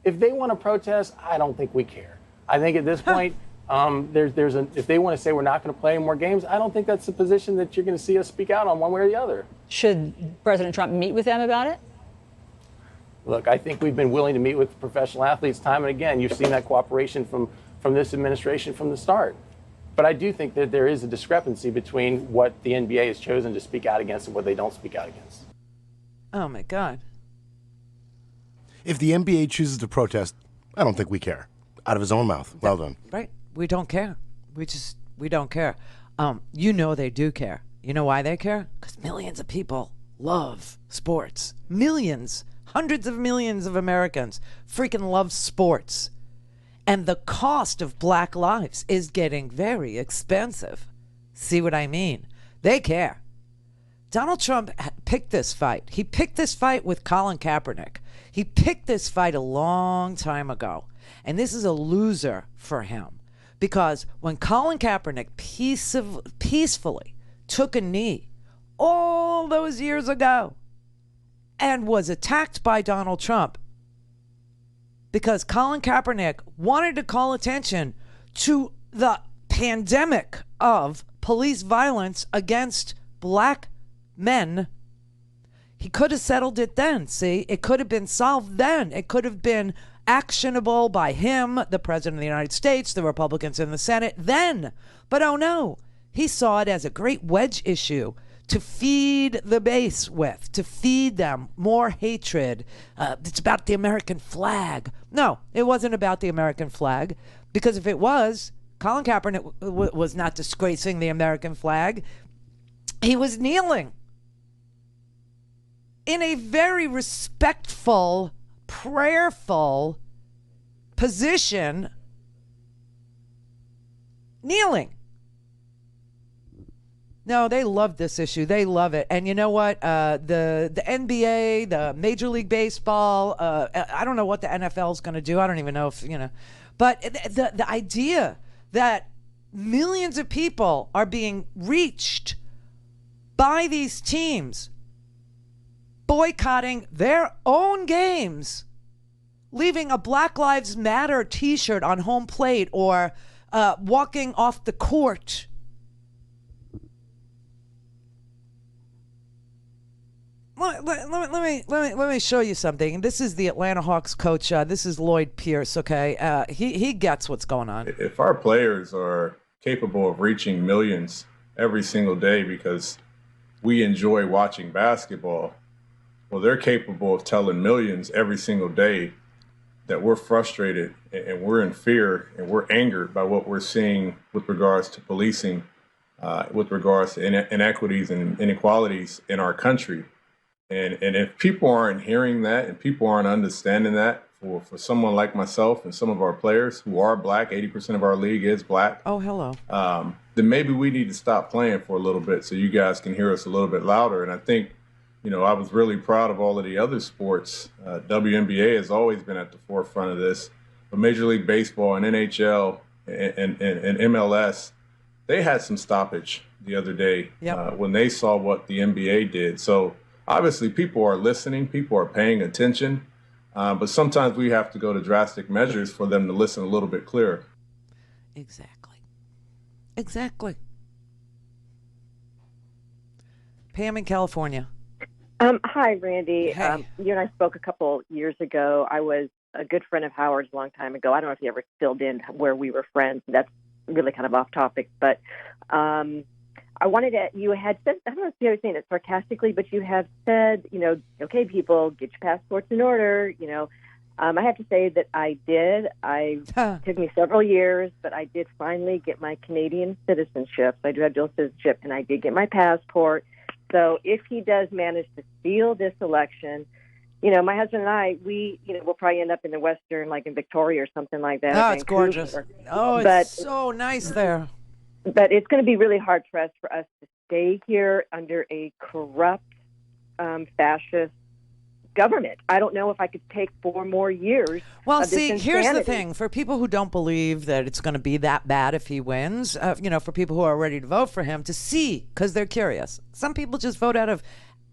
If they want to protest, I don't think we care. I think at this point, if they want to say we're not going to play more games, I don't think that's a position that you're going to see us speak out on one way or the other. Should President Trump meet with them about it? Look, I think we've been willing to meet with professional athletes time and again. You've seen that cooperation from this administration from the start. But I do think that there is a discrepancy between what the NBA has chosen to speak out against and what they don't speak out against. Oh, my God. If the NBA chooses to protest, I don't think we care. Out of his own mouth. Well done. Right. We don't care. We don't care. You know they do care. You know why they care? Because millions of people love sports. Millions. Hundreds of millions of Americans freaking love sports. And the cost of black lives is getting very expensive. See what I mean? They care. Donald Trump picked this fight. He picked this fight with Colin Kaepernick. He picked this fight a long time ago. And this is a loser for him. Because when Colin Kaepernick peacefully took a knee all those years ago and was attacked by Donald Trump because Colin Kaepernick wanted to call attention to the pandemic of police violence against black men, he could have settled it then. See, it could have been solved then. It could have been actionable by him, the President of the United States, the Republicans in the Senate then. But oh no, he saw it as a great wedge issue to feed the base with, to feed them more hatred. It's about the American flag. No, it wasn't about the American flag, because if it was, Colin Kaepernick was not disgracing the American flag. He was kneeling in a very respectful, prayerful position, kneeling. No, they love this issue. They love it. And you know what? The NBA, the Major League Baseball, I don't know what the NFL is going to do. I don't even know if, But the idea that millions of people are being reached by these teams boycotting their own games, leaving a Black Lives Matter t-shirt on home plate or walking off the court. Let me show you something. This is the Atlanta Hawks coach. This is Lloyd Pierce, okay? He gets what's going on. If our players are capable of reaching millions every single day because we enjoy watching basketball, well, they're capable of telling millions every single day that we're frustrated and we're in fear and we're angered by what we're seeing with regards to policing, with regards to inequities and inequalities in our country. And if people aren't hearing that and people aren't understanding that, for someone like myself and some of our players who are black, 80% of our league is black. Oh, hello. Then maybe we need to stop playing for a little bit so you guys can hear us a little bit louder. And I think, I was really proud of all of the other sports. WNBA has always been at the forefront of this, but Major League Baseball and NHL and MLS, they had some stoppage the other day when they saw what the NBA did. So obviously people are listening, people are paying attention, but sometimes we have to go to drastic measures for them to listen a little bit clearer. Exactly. Pam in California. Hi, Randy. Hey. You and I spoke a couple years ago. I was a good friend of Howard's a long time ago. I don't know if he ever filled in where we were friends. That's really kind of off topic. But I wanted to, you had said, I don't know if you were saying it sarcastically, but you have said, okay, people, get your passports in order. I have to say that I did. It took me several years, but I did finally get my Canadian citizenship. So I do have dual citizenship, and I did get my passport. So if he does manage to steal this election, my husband and I, we'll probably end up in the Western, like in Victoria or something like that. Oh, it's gorgeous. Oh, it's so nice there. But it's going to be really hard pressed for us to stay here under a corrupt, fascist government. I don't know if I could take 4 more years. Well, of this see, here's the insanity. thing. For people who don't believe that it's going to be that bad if he wins, for people who are ready to vote for him, to see, because they're curious. Some people just vote out of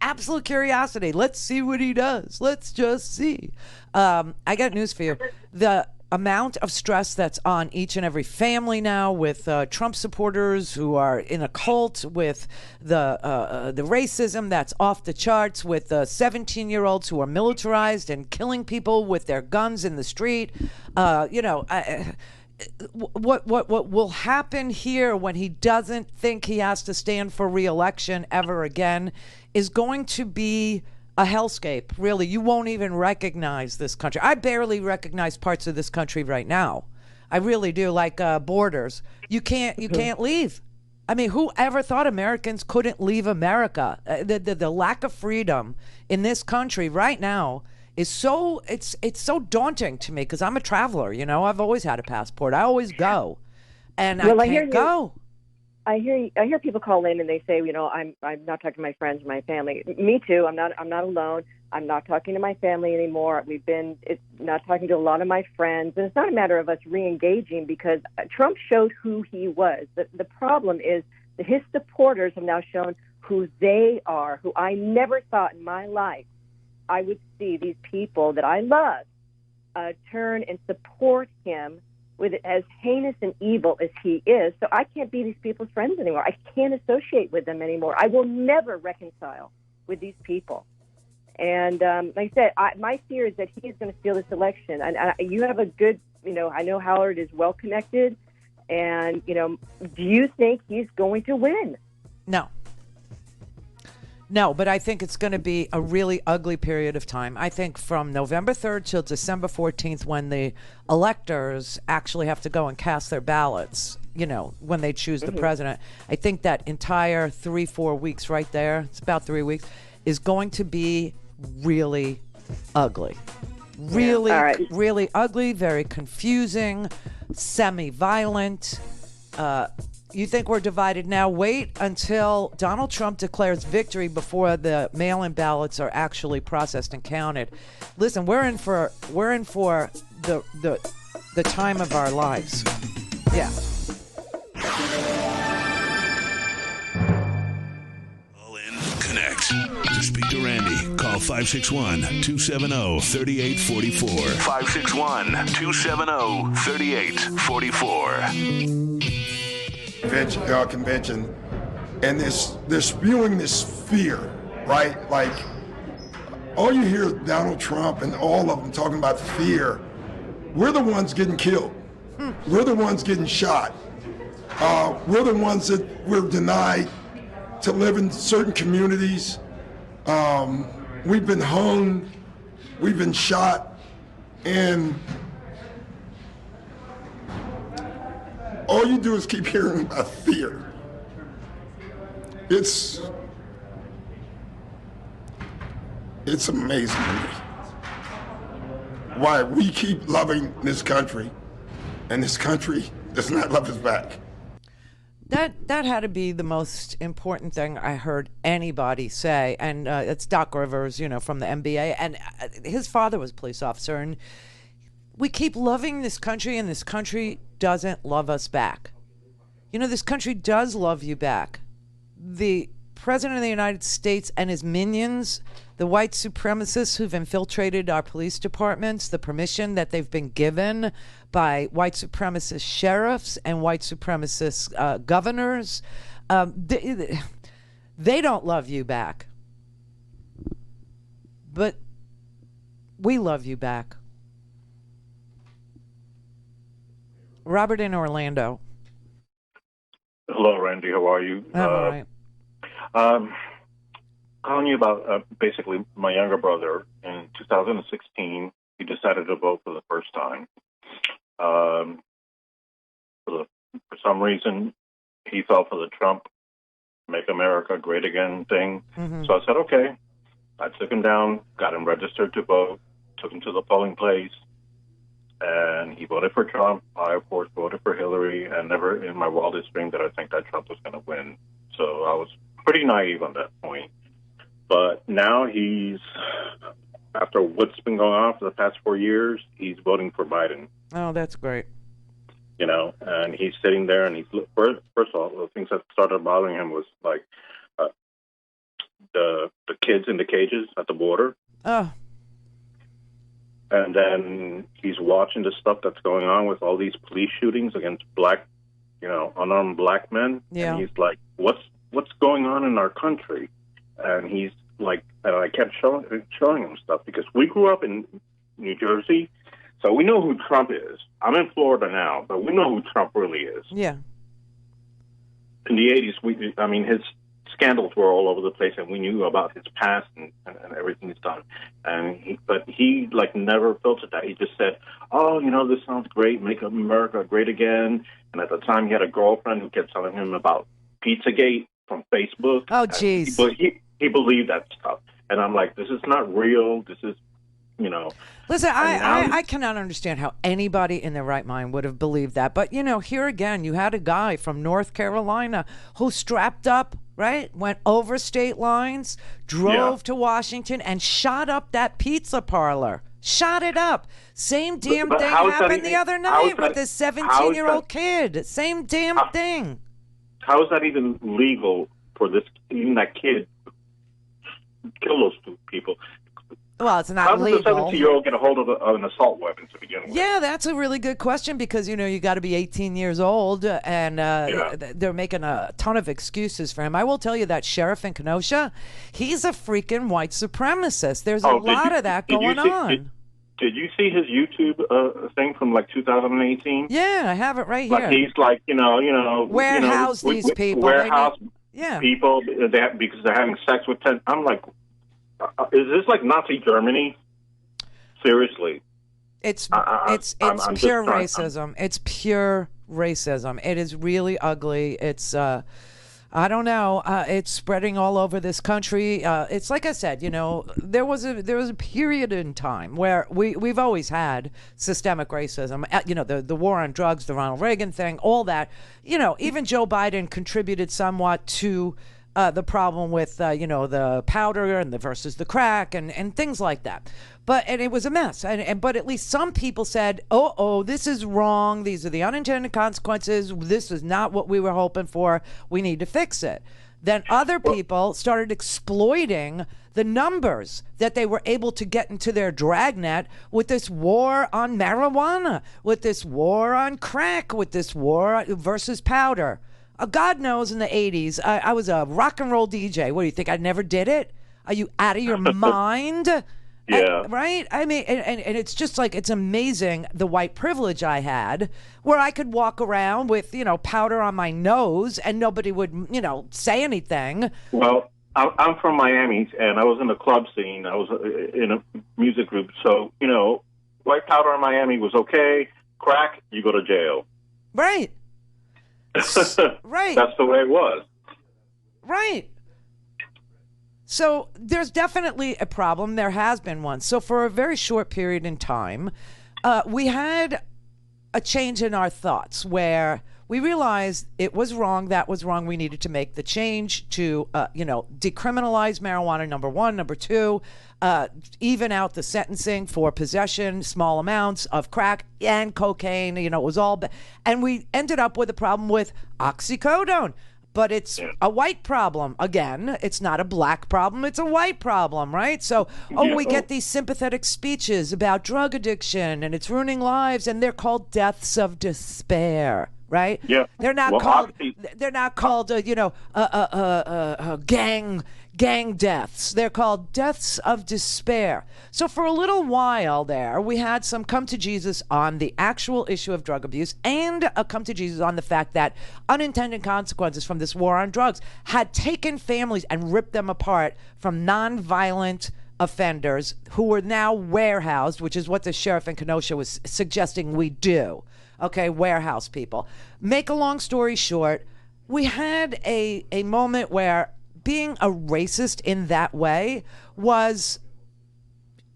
absolute curiosity. Let's see what he does. Let's just see. I got news for you. The amount of stress that's on each and every family now with Trump supporters who are in a cult, with the racism that's off the charts, with 17-year-olds who are militarized and killing people with their guns in the street. What will happen here when he doesn't think he has to stand for re-election ever again is going to be a hellscape. Really, you won't even recognize this country. I barely recognize parts of this country right now. I really do, like borders. You can't leave. I mean, who ever thought Americans couldn't leave America? The lack of freedom in this country right now is so so daunting to me, because I'm a traveler. I've always had a passport. I always go, and I can't go. I hear people call in and they say, I'm not talking to my friends, my family. Me too. I'm not alone. I'm not talking to my family anymore. It's not talking to a lot of my friends, and it's not a matter of us re-engaging, because Trump showed who he was. The problem is that his supporters have now shown who they are, who I never thought in my life I would see these people that I love turn and support him with as heinous and evil as he is. So I can't be these people's friends anymore. I can't associate with them anymore. I will never reconcile with these people. And like I said, my fear is that he is going to steal this election. And you have a good, I know Howard is well connected. And, do you think he's going to win? No, but I think it's going to be a really ugly period of time. I think from November 3rd till December 14th, when the electors actually have to go and cast their ballots, when they choose the president, I think that entire 3-4 weeks right there, it's about 3 weeks, is going to be really ugly. Really ugly, very confusing, semi-violent. You think we're divided now? Wait until Donald Trump declares victory before the mail-in ballots are actually processed and counted. Listen, we're in for the time of our lives. Yeah. Call in, connect. To speak to Randy, call 561-270-3844. 561-270-3844. Convention, and they're spewing this fear, right? Like, all you hear is Donald Trump and all of them talking about fear. We're the ones getting killed. We're the ones getting shot. We're the ones that we're denied to live in certain communities. We've been hung. We've been shot. And all you do is keep hearing about fear. It's amazing to me why we keep loving this country and this country does not love us back. That had to be the most important thing I heard anybody say, and it's Doc Rivers, from the NBA, and his father was a police officer, and we keep loving this country, and this country doesn't love us back. This country does love you back. The President of the United States and his minions, the white supremacists who've infiltrated our police departments, the permission that they've been given by white supremacist sheriffs and white supremacist governors, they don't love you back. But we love you back. Robert in Orlando. Hello, Randy. How are you? I'm all right. Calling you about basically my younger brother. In 2016, he decided to vote for the first time. For some reason, he fell for the Trump "Make America Great Again" thing. Mm-hmm. So I said, okay. I took him down, got him registered to vote, took him to the polling place, and he voted for Trump. I, of course, voted for Hillary, and never in my wildest dream did I think that Trump was going to win. So I was pretty naive on that point. But now he's, after what's been going on for the past 4 years, he's voting for Biden. Oh, that's great. And he's sitting there, and first of all, the things that started bothering him was like the kids in the cages at the border. Oh. And then he's watching the stuff that's going on with all these police shootings against black, unarmed black men. Yeah. And he's like, what's going on in our country? And he's like, and I kept showing him stuff because we grew up in New Jersey, so we know who Trump is. I'm in Florida now, but we know who Trump really is. Yeah. In the 80s, his scandals were all over the place, and we knew about his past and everything he's done. But he never filtered that. He just said, "Oh, this sounds great. Make America great again." And at the time, he had a girlfriend who kept telling him about Pizzagate from Facebook. Oh, jeez. He believed that stuff, and I'm like, this is not real. This is, Listen, I cannot understand how anybody in their right mind would have believed that. But, here again, you had a guy from North Carolina who strapped up, right, went over state lines, drove to Washington, and shot up that pizza parlor. Shot it up. Same damn thing happened the other night with this 17-year-old kid. Same damn thing. How is that even legal for even that kid kill those two people? Well, it's not legal. How does a 17-year-old get a hold of an assault weapon to begin with? Yeah, that's a really good question because, you got to be 18 years old, and they're making a ton of excuses for him. I will tell you that sheriff in Kenosha, he's a freaking white supremacist. There's a lot of that going on. Did you see his YouTube thing from 2018? Yeah, I have it right here. He's warehouse these people. Warehouse people because they're having sex with 10. I'm like, is this like Nazi Germany? Seriously. It's pure racism. It's pure racism. It is really ugly. It's I don't know. It's spreading all over this country. It's like I said, there was a period in time where we've always had systemic racism. The war on drugs, the Ronald Reagan thing, all that. Even Joe Biden contributed somewhat to the problem with the powder and versus the crack and things like that. But it was a mess. But at least some people said, oh, this is wrong. These are the unintended consequences. This is not what we were hoping for. We need to fix it. Then other people started exploiting the numbers that they were able to get into their dragnet with this war on marijuana, with this war on crack, with this war versus powder. God knows in the 80s, I was a rock and roll DJ. What do you think? I never did it? Are you out of your mind? Yeah. Right? I mean, and it's just it's amazing the white privilege I had where I could walk around with, powder on my nose and nobody would, say anything. Well, I'm from Miami and I was in the club scene. I was in a music group. So, white powder in Miami was okay. Crack, you go to jail. Right. Right. That's the way it was. Right. So there's definitely a problem. There has been one. So for a very short period in time, we had a change in our thoughts where we realized it was wrong, that was wrong. We needed to make the change to, decriminalize marijuana, number one. Number two, even out the sentencing for possession, small amounts of crack and cocaine. It was all and we ended up with a problem with oxycodone. But it's a white problem. Again, it's not a black problem. It's a white problem, right? So, we get these sympathetic speeches about drug addiction and it's ruining lives, and they're called deaths of despair, right? Yeah. They're not called. They're not called. Gang deaths. They're called deaths of despair. So for a little while there, we had some come to Jesus on the actual issue of drug abuse and a come to Jesus on the fact that unintended consequences from this war on drugs had taken families and ripped them apart from nonviolent offenders who were now warehoused, which is what the sheriff in Kenosha was suggesting we do. Okay, warehouse people. Make a long story short, we had a moment where being a racist in that way was,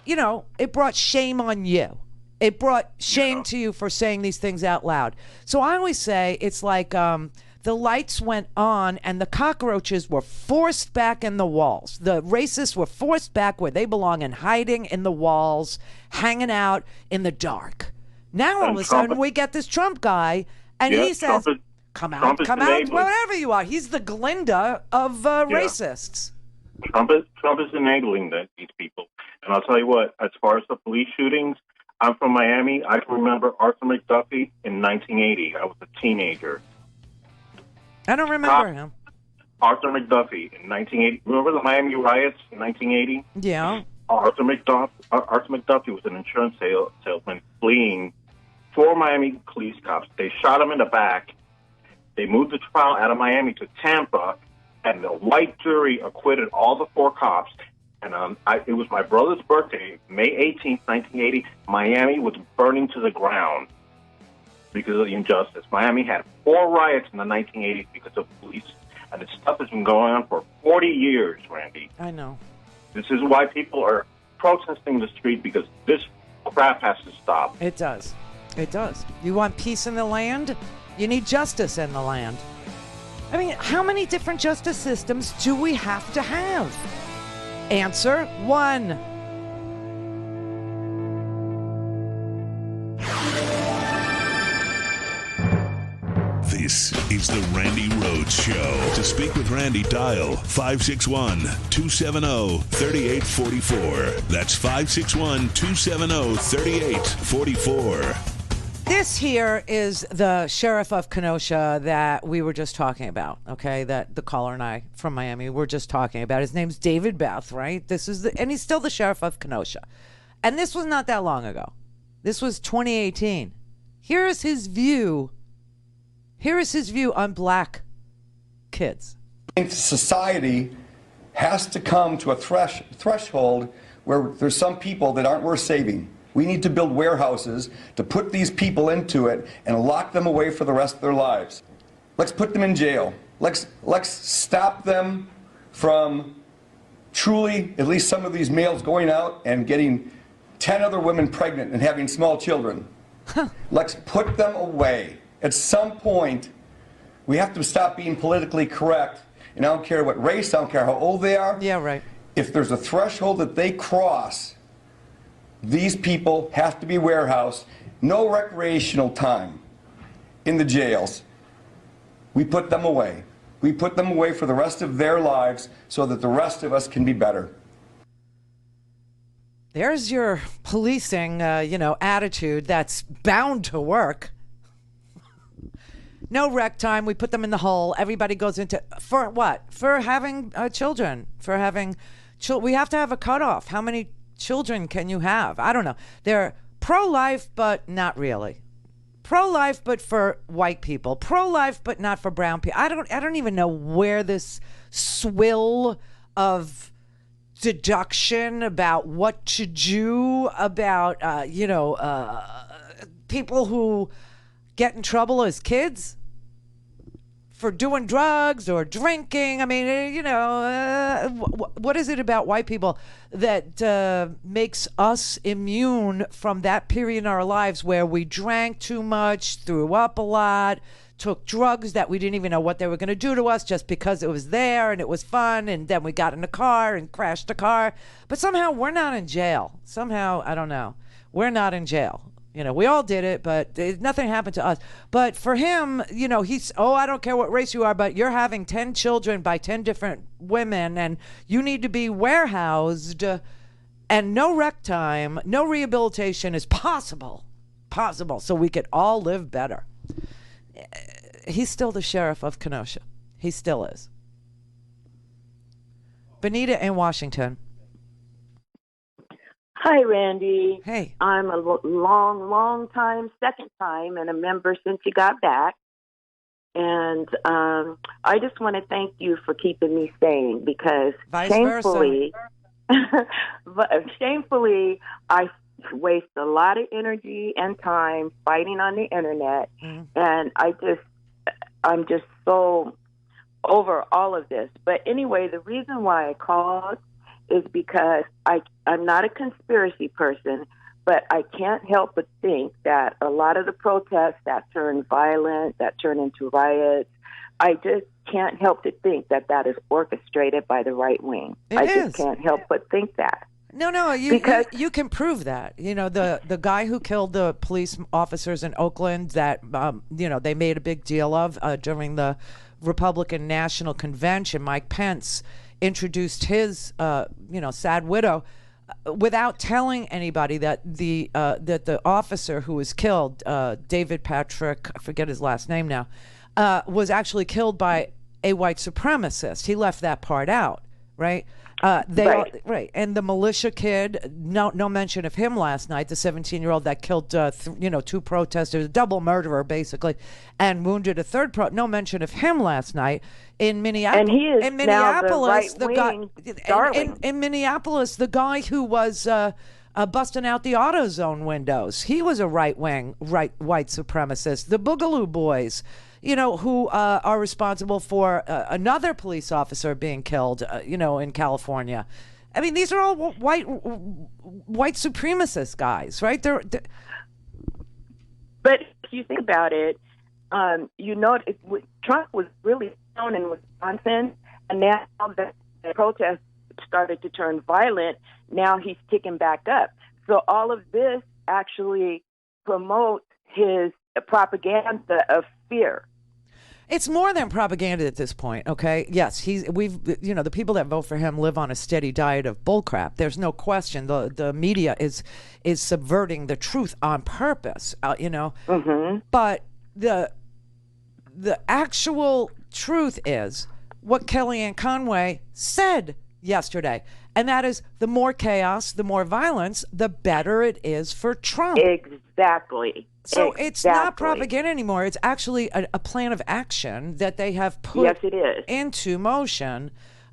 it brought shame on you. It brought shame to you for saying these things out loud. So I always say it's like the lights went on and the cockroaches were forced back in the walls. The racists were forced back where they belong and hiding in the walls, hanging out in the dark. Now all of a sudden we get this Trump guy and he says, come out, wherever you are. He's the Glinda of racists. Trump is enabling these people. And I'll tell you what, as far as the police shootings, I'm from Miami. I can remember Arthur McDuffie in 1980. I was a teenager. I don't remember him. Arthur McDuffie in 1980. Remember the Miami riots in 1980? Yeah. Arthur McDuffie was an insurance salesman fleeing 4 Miami police cops. They shot him in the back. They moved the trial out of Miami to Tampa, and the white jury acquitted all the 4 cops. And it was my brother's birthday, May 18th, 1980. Miami was burning to the ground because of the injustice. Miami had 4 riots in the 1980s because of police. And this stuff has been going on for 40 years, Randy. I know. This is why people are protesting the street, because this crap has to stop. It does. It does. You want peace in the land? You need justice in the land. I mean, how many different justice systems do we have to have? Answer 1. This is the Randi Rhodes Show. To speak with Randi, dial 561-270-3844. That's 561-270-3844. This here is the sheriff of Kenosha that we were just talking about, okay? That the caller and I from Miami were just talking about. His name's David Beth, right? And he's still the sheriff of Kenosha. And this was not that long ago. This was 2018. Here is his view. Here is his view on black kids. I think society has to come to a threshold where there's some people that aren't worth saving. We need to build warehouses to put these people into it and lock them away for the rest of their lives. Let's put them in jail. Let's stop them from truly, at least some of these males, going out and getting 10 other women pregnant and having small children. Let's put them away. At some point, we have to stop being politically correct. And I don't care what race, I don't care how old they are. Yeah, right. If there's a threshold that they cross, these people have to be warehoused. No recreational time in the jails. We put them away. We put them away for the rest of their lives so that the rest of us can be better. There's your policing, attitude that's bound to work. No rec time. We put them in the hole. Everybody goes into, for what? For having children. For having, we have to have a cutoff. How many children can you have? I don't know. They're pro-life, but not really. Pro-life, but for white people. Pro-life, but not for brown people. I don't even know where this swill of deduction about what to do about, people who get in trouble as kids for doing drugs or drinking. I mean, what is it about white people that makes us immune from that period in our lives where we drank too much, threw up a lot, took drugs that we didn't even know what they were going to do to us just because it was there and it was fun, and then we got in a car and crashed a car. But somehow we're not in jail. Somehow, I don't know. We're not in jail. We all did it, but nothing happened to us. But for him, he's, I don't care what race you are, but you're having 10 children by 10 different women, and you need to be warehoused, and no rec time, no rehabilitation is possible, so we could all live better. He's still the sheriff of Kenosha. He still is. Benita in Washington. Hi, Randy. Hey. I'm a long time, second time, and a member since you got back. And I just want to thank you for keeping me sane, because shamefully, I waste a lot of energy and time fighting on the internet. And I'm just so over all of this. But anyway, the reason why I called is because I'm not a conspiracy person, but I can't help but think that a lot of the protests that turn violent, that turn into riots, I just can't help to think that is orchestrated by the right wing. Just can't help but think that. No, you can prove that. The guy who killed the police officers in Oakland that, they made a big deal of during the Republican National Convention, Mike Pence introduced his, sad widow without telling anybody that the officer who was killed, David Patrick, I forget his last name now, was actually killed by a white supremacist. He left that part out, right? Right. And the militia kid, no mention of him last night, the 17-year-old that killed, two protesters, a double murderer, basically, and wounded a third no mention of him last night in Minneapolis. And he is Minneapolis, now the guy, in Minneapolis, the guy who was busting out the AutoZone windows, he was a white white supremacist. The Boogaloo Boys, who are responsible for another police officer being killed, in California. I mean, these are all white supremacist guys, right? They're... But if you think about it, Trump was really known in Wisconsin, and now that the protests started to turn violent, now he's ticking back up. So all of this actually promotes his propaganda of fear. It's more than propaganda at this point, okay? Yes, the people that vote for him live on a steady diet of bullcrap. There's no question. The media is subverting the truth on purpose, But the actual truth is what Kellyanne Conway said yesterday, and that is the more chaos, the more violence, the better it is for Trump. Exactly. So it's not propaganda anymore. It's actually a plan of action that they have put into motion.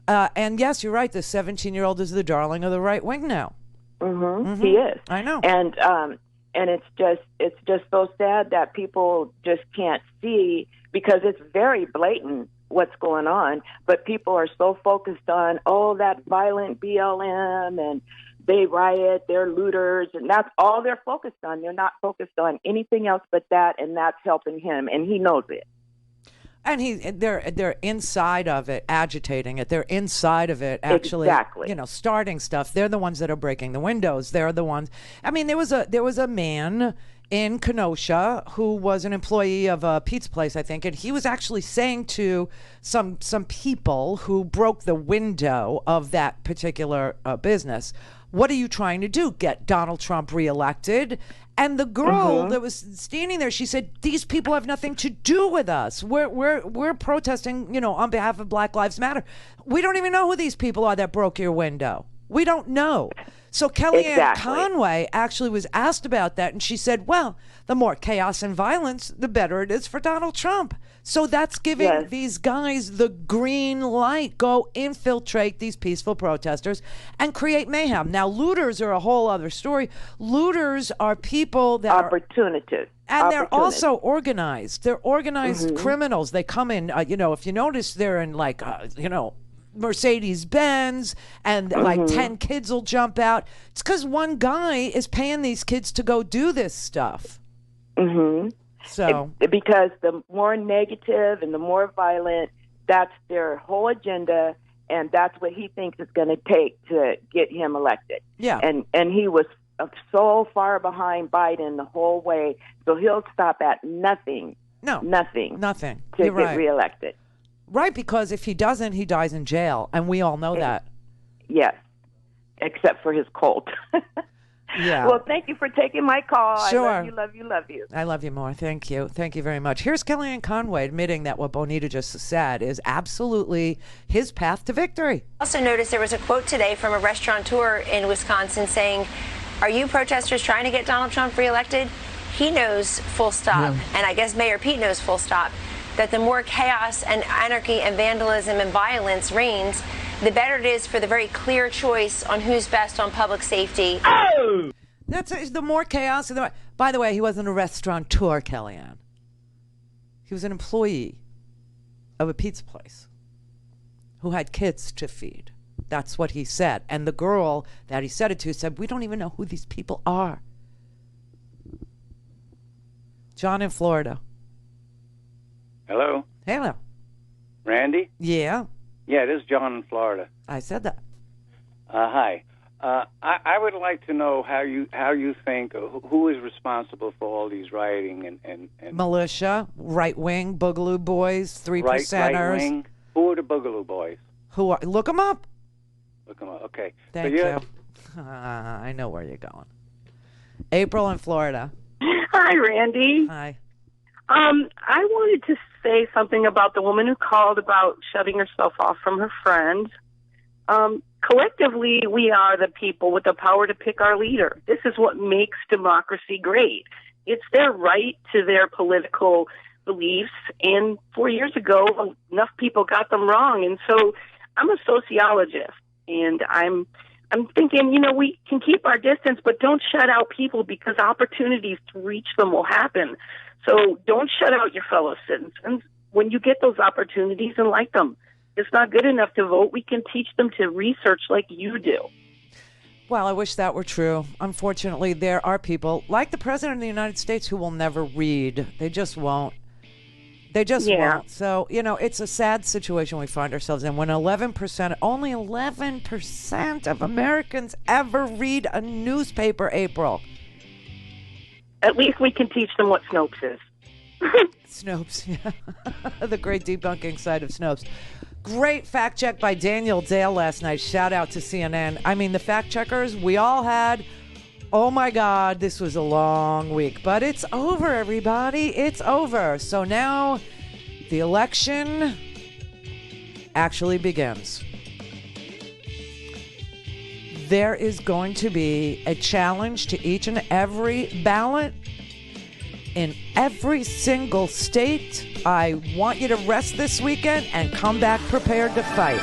And yes, you're right. The 17-year-old is the darling of the right wing now. He is. I know. And it's just so sad that people just can't see, because it's very blatant what's going on. But people are so focused on that violent BLM, and they riot, they're looters, and that's all they're focused on. They're not focused on anything else but that, and that's helping him, and he knows it. And they're inside of it, agitating it. They're inside of it, actually, starting stuff. They're the ones that are breaking the windows. They're the ones. I mean, there was a man in Kenosha who was an employee of a pizza place, I think, and he was actually saying to some people who broke the window of that particular business, "What are you trying to do? Get Donald Trump reelected?" And the girl that was standing there, she said, "These people have nothing to do with us. We're protesting, on behalf of Black Lives Matter. We don't even know who these people are that broke your window. We don't know." So Kellyanne Exactly. Conway actually was asked about that, and she said, well, the more chaos and violence, the better it is for Donald Trump. So that's giving these guys the green light. Go infiltrate these peaceful protesters and create mayhem. Now, looters are a whole other story. Looters are people that opportunists. And they're also organized. They're organized criminals. They come in, if you notice, they're in Mercedes-Benz, and like 10 kids will jump out. It's because one guy is paying these kids to go do this stuff. So because the more negative and the more violent, that's their whole agenda, and that's what he thinks it's going to take to get him elected. Yeah. And he was so far behind Biden the whole way, so he'll stop at nothing. Nothing to You're get right. reelected. Right, because if he doesn't, he dies in jail, and we all know that. Yes, except for his cult. Yeah. Well, thank you for taking my call. Sure. I love you. I love you more. Thank you. Thank you very much. Here's Kellyanne Conway admitting that what Bonita just said is absolutely his path to victory. Also noticed there was a quote today from a restaurateur in Wisconsin saying, "Are you protesters trying to get Donald Trump reelected?" He knows, full stop, and I guess Mayor Pete knows, full stop, that the more chaos and anarchy and vandalism and violence reigns, the better it is for the very clear choice on who's best on public safety. Oh! That's the more chaos. By the way, he wasn't a restaurateur, Kellyanne. He was an employee of a pizza place who had kids to feed. That's what he said. And the girl that he said it to said, we don't even know who these people are. John in Florida. Hello? Hello. Randy? Yeah. Yeah, it is John in Florida. I said that. Hi. I would like to know how you think who is responsible for all these rioting and militia, right wing, Boogaloo Boys, 3%ers. Right wing. Who are the Boogaloo Boys? Who are? Look them up. Look them up. Okay. Thank you. I know where you're going. April in Florida. Hi, Randy. Hi. I wanted to say something about the woman who called about shutting herself off from her friends. Collectively, we are the people with the power to pick our leader. This is what makes democracy great. It's their right to their political beliefs, and 4 years ago, enough people got them wrong. And so I'm a sociologist, and I'm thinking, we can keep our distance, but don't shut out people because opportunities to reach them will happen. So don't shut out your fellow citizens when you get those opportunities and like them. It's not good enough to vote. We can teach them to research like you do. Well, I wish that were true. Unfortunately, there are people like the President of the United States who will never read. They just won't. They just won't. So, it's a sad situation we find ourselves in when only 11% of Americans ever read a newspaper, April. At least we can teach them what Snopes is. Snopes, yeah. The great debunking side of Snopes. Great fact check by Daniel Dale last night. Shout out to CNN. I mean, the fact checkers we all had. Oh my God, this was a long week. But it's over, everybody. It's over. So now the election actually begins. There is going to be a challenge to each and every ballot in every single state. I want you to rest this weekend and come back prepared to fight.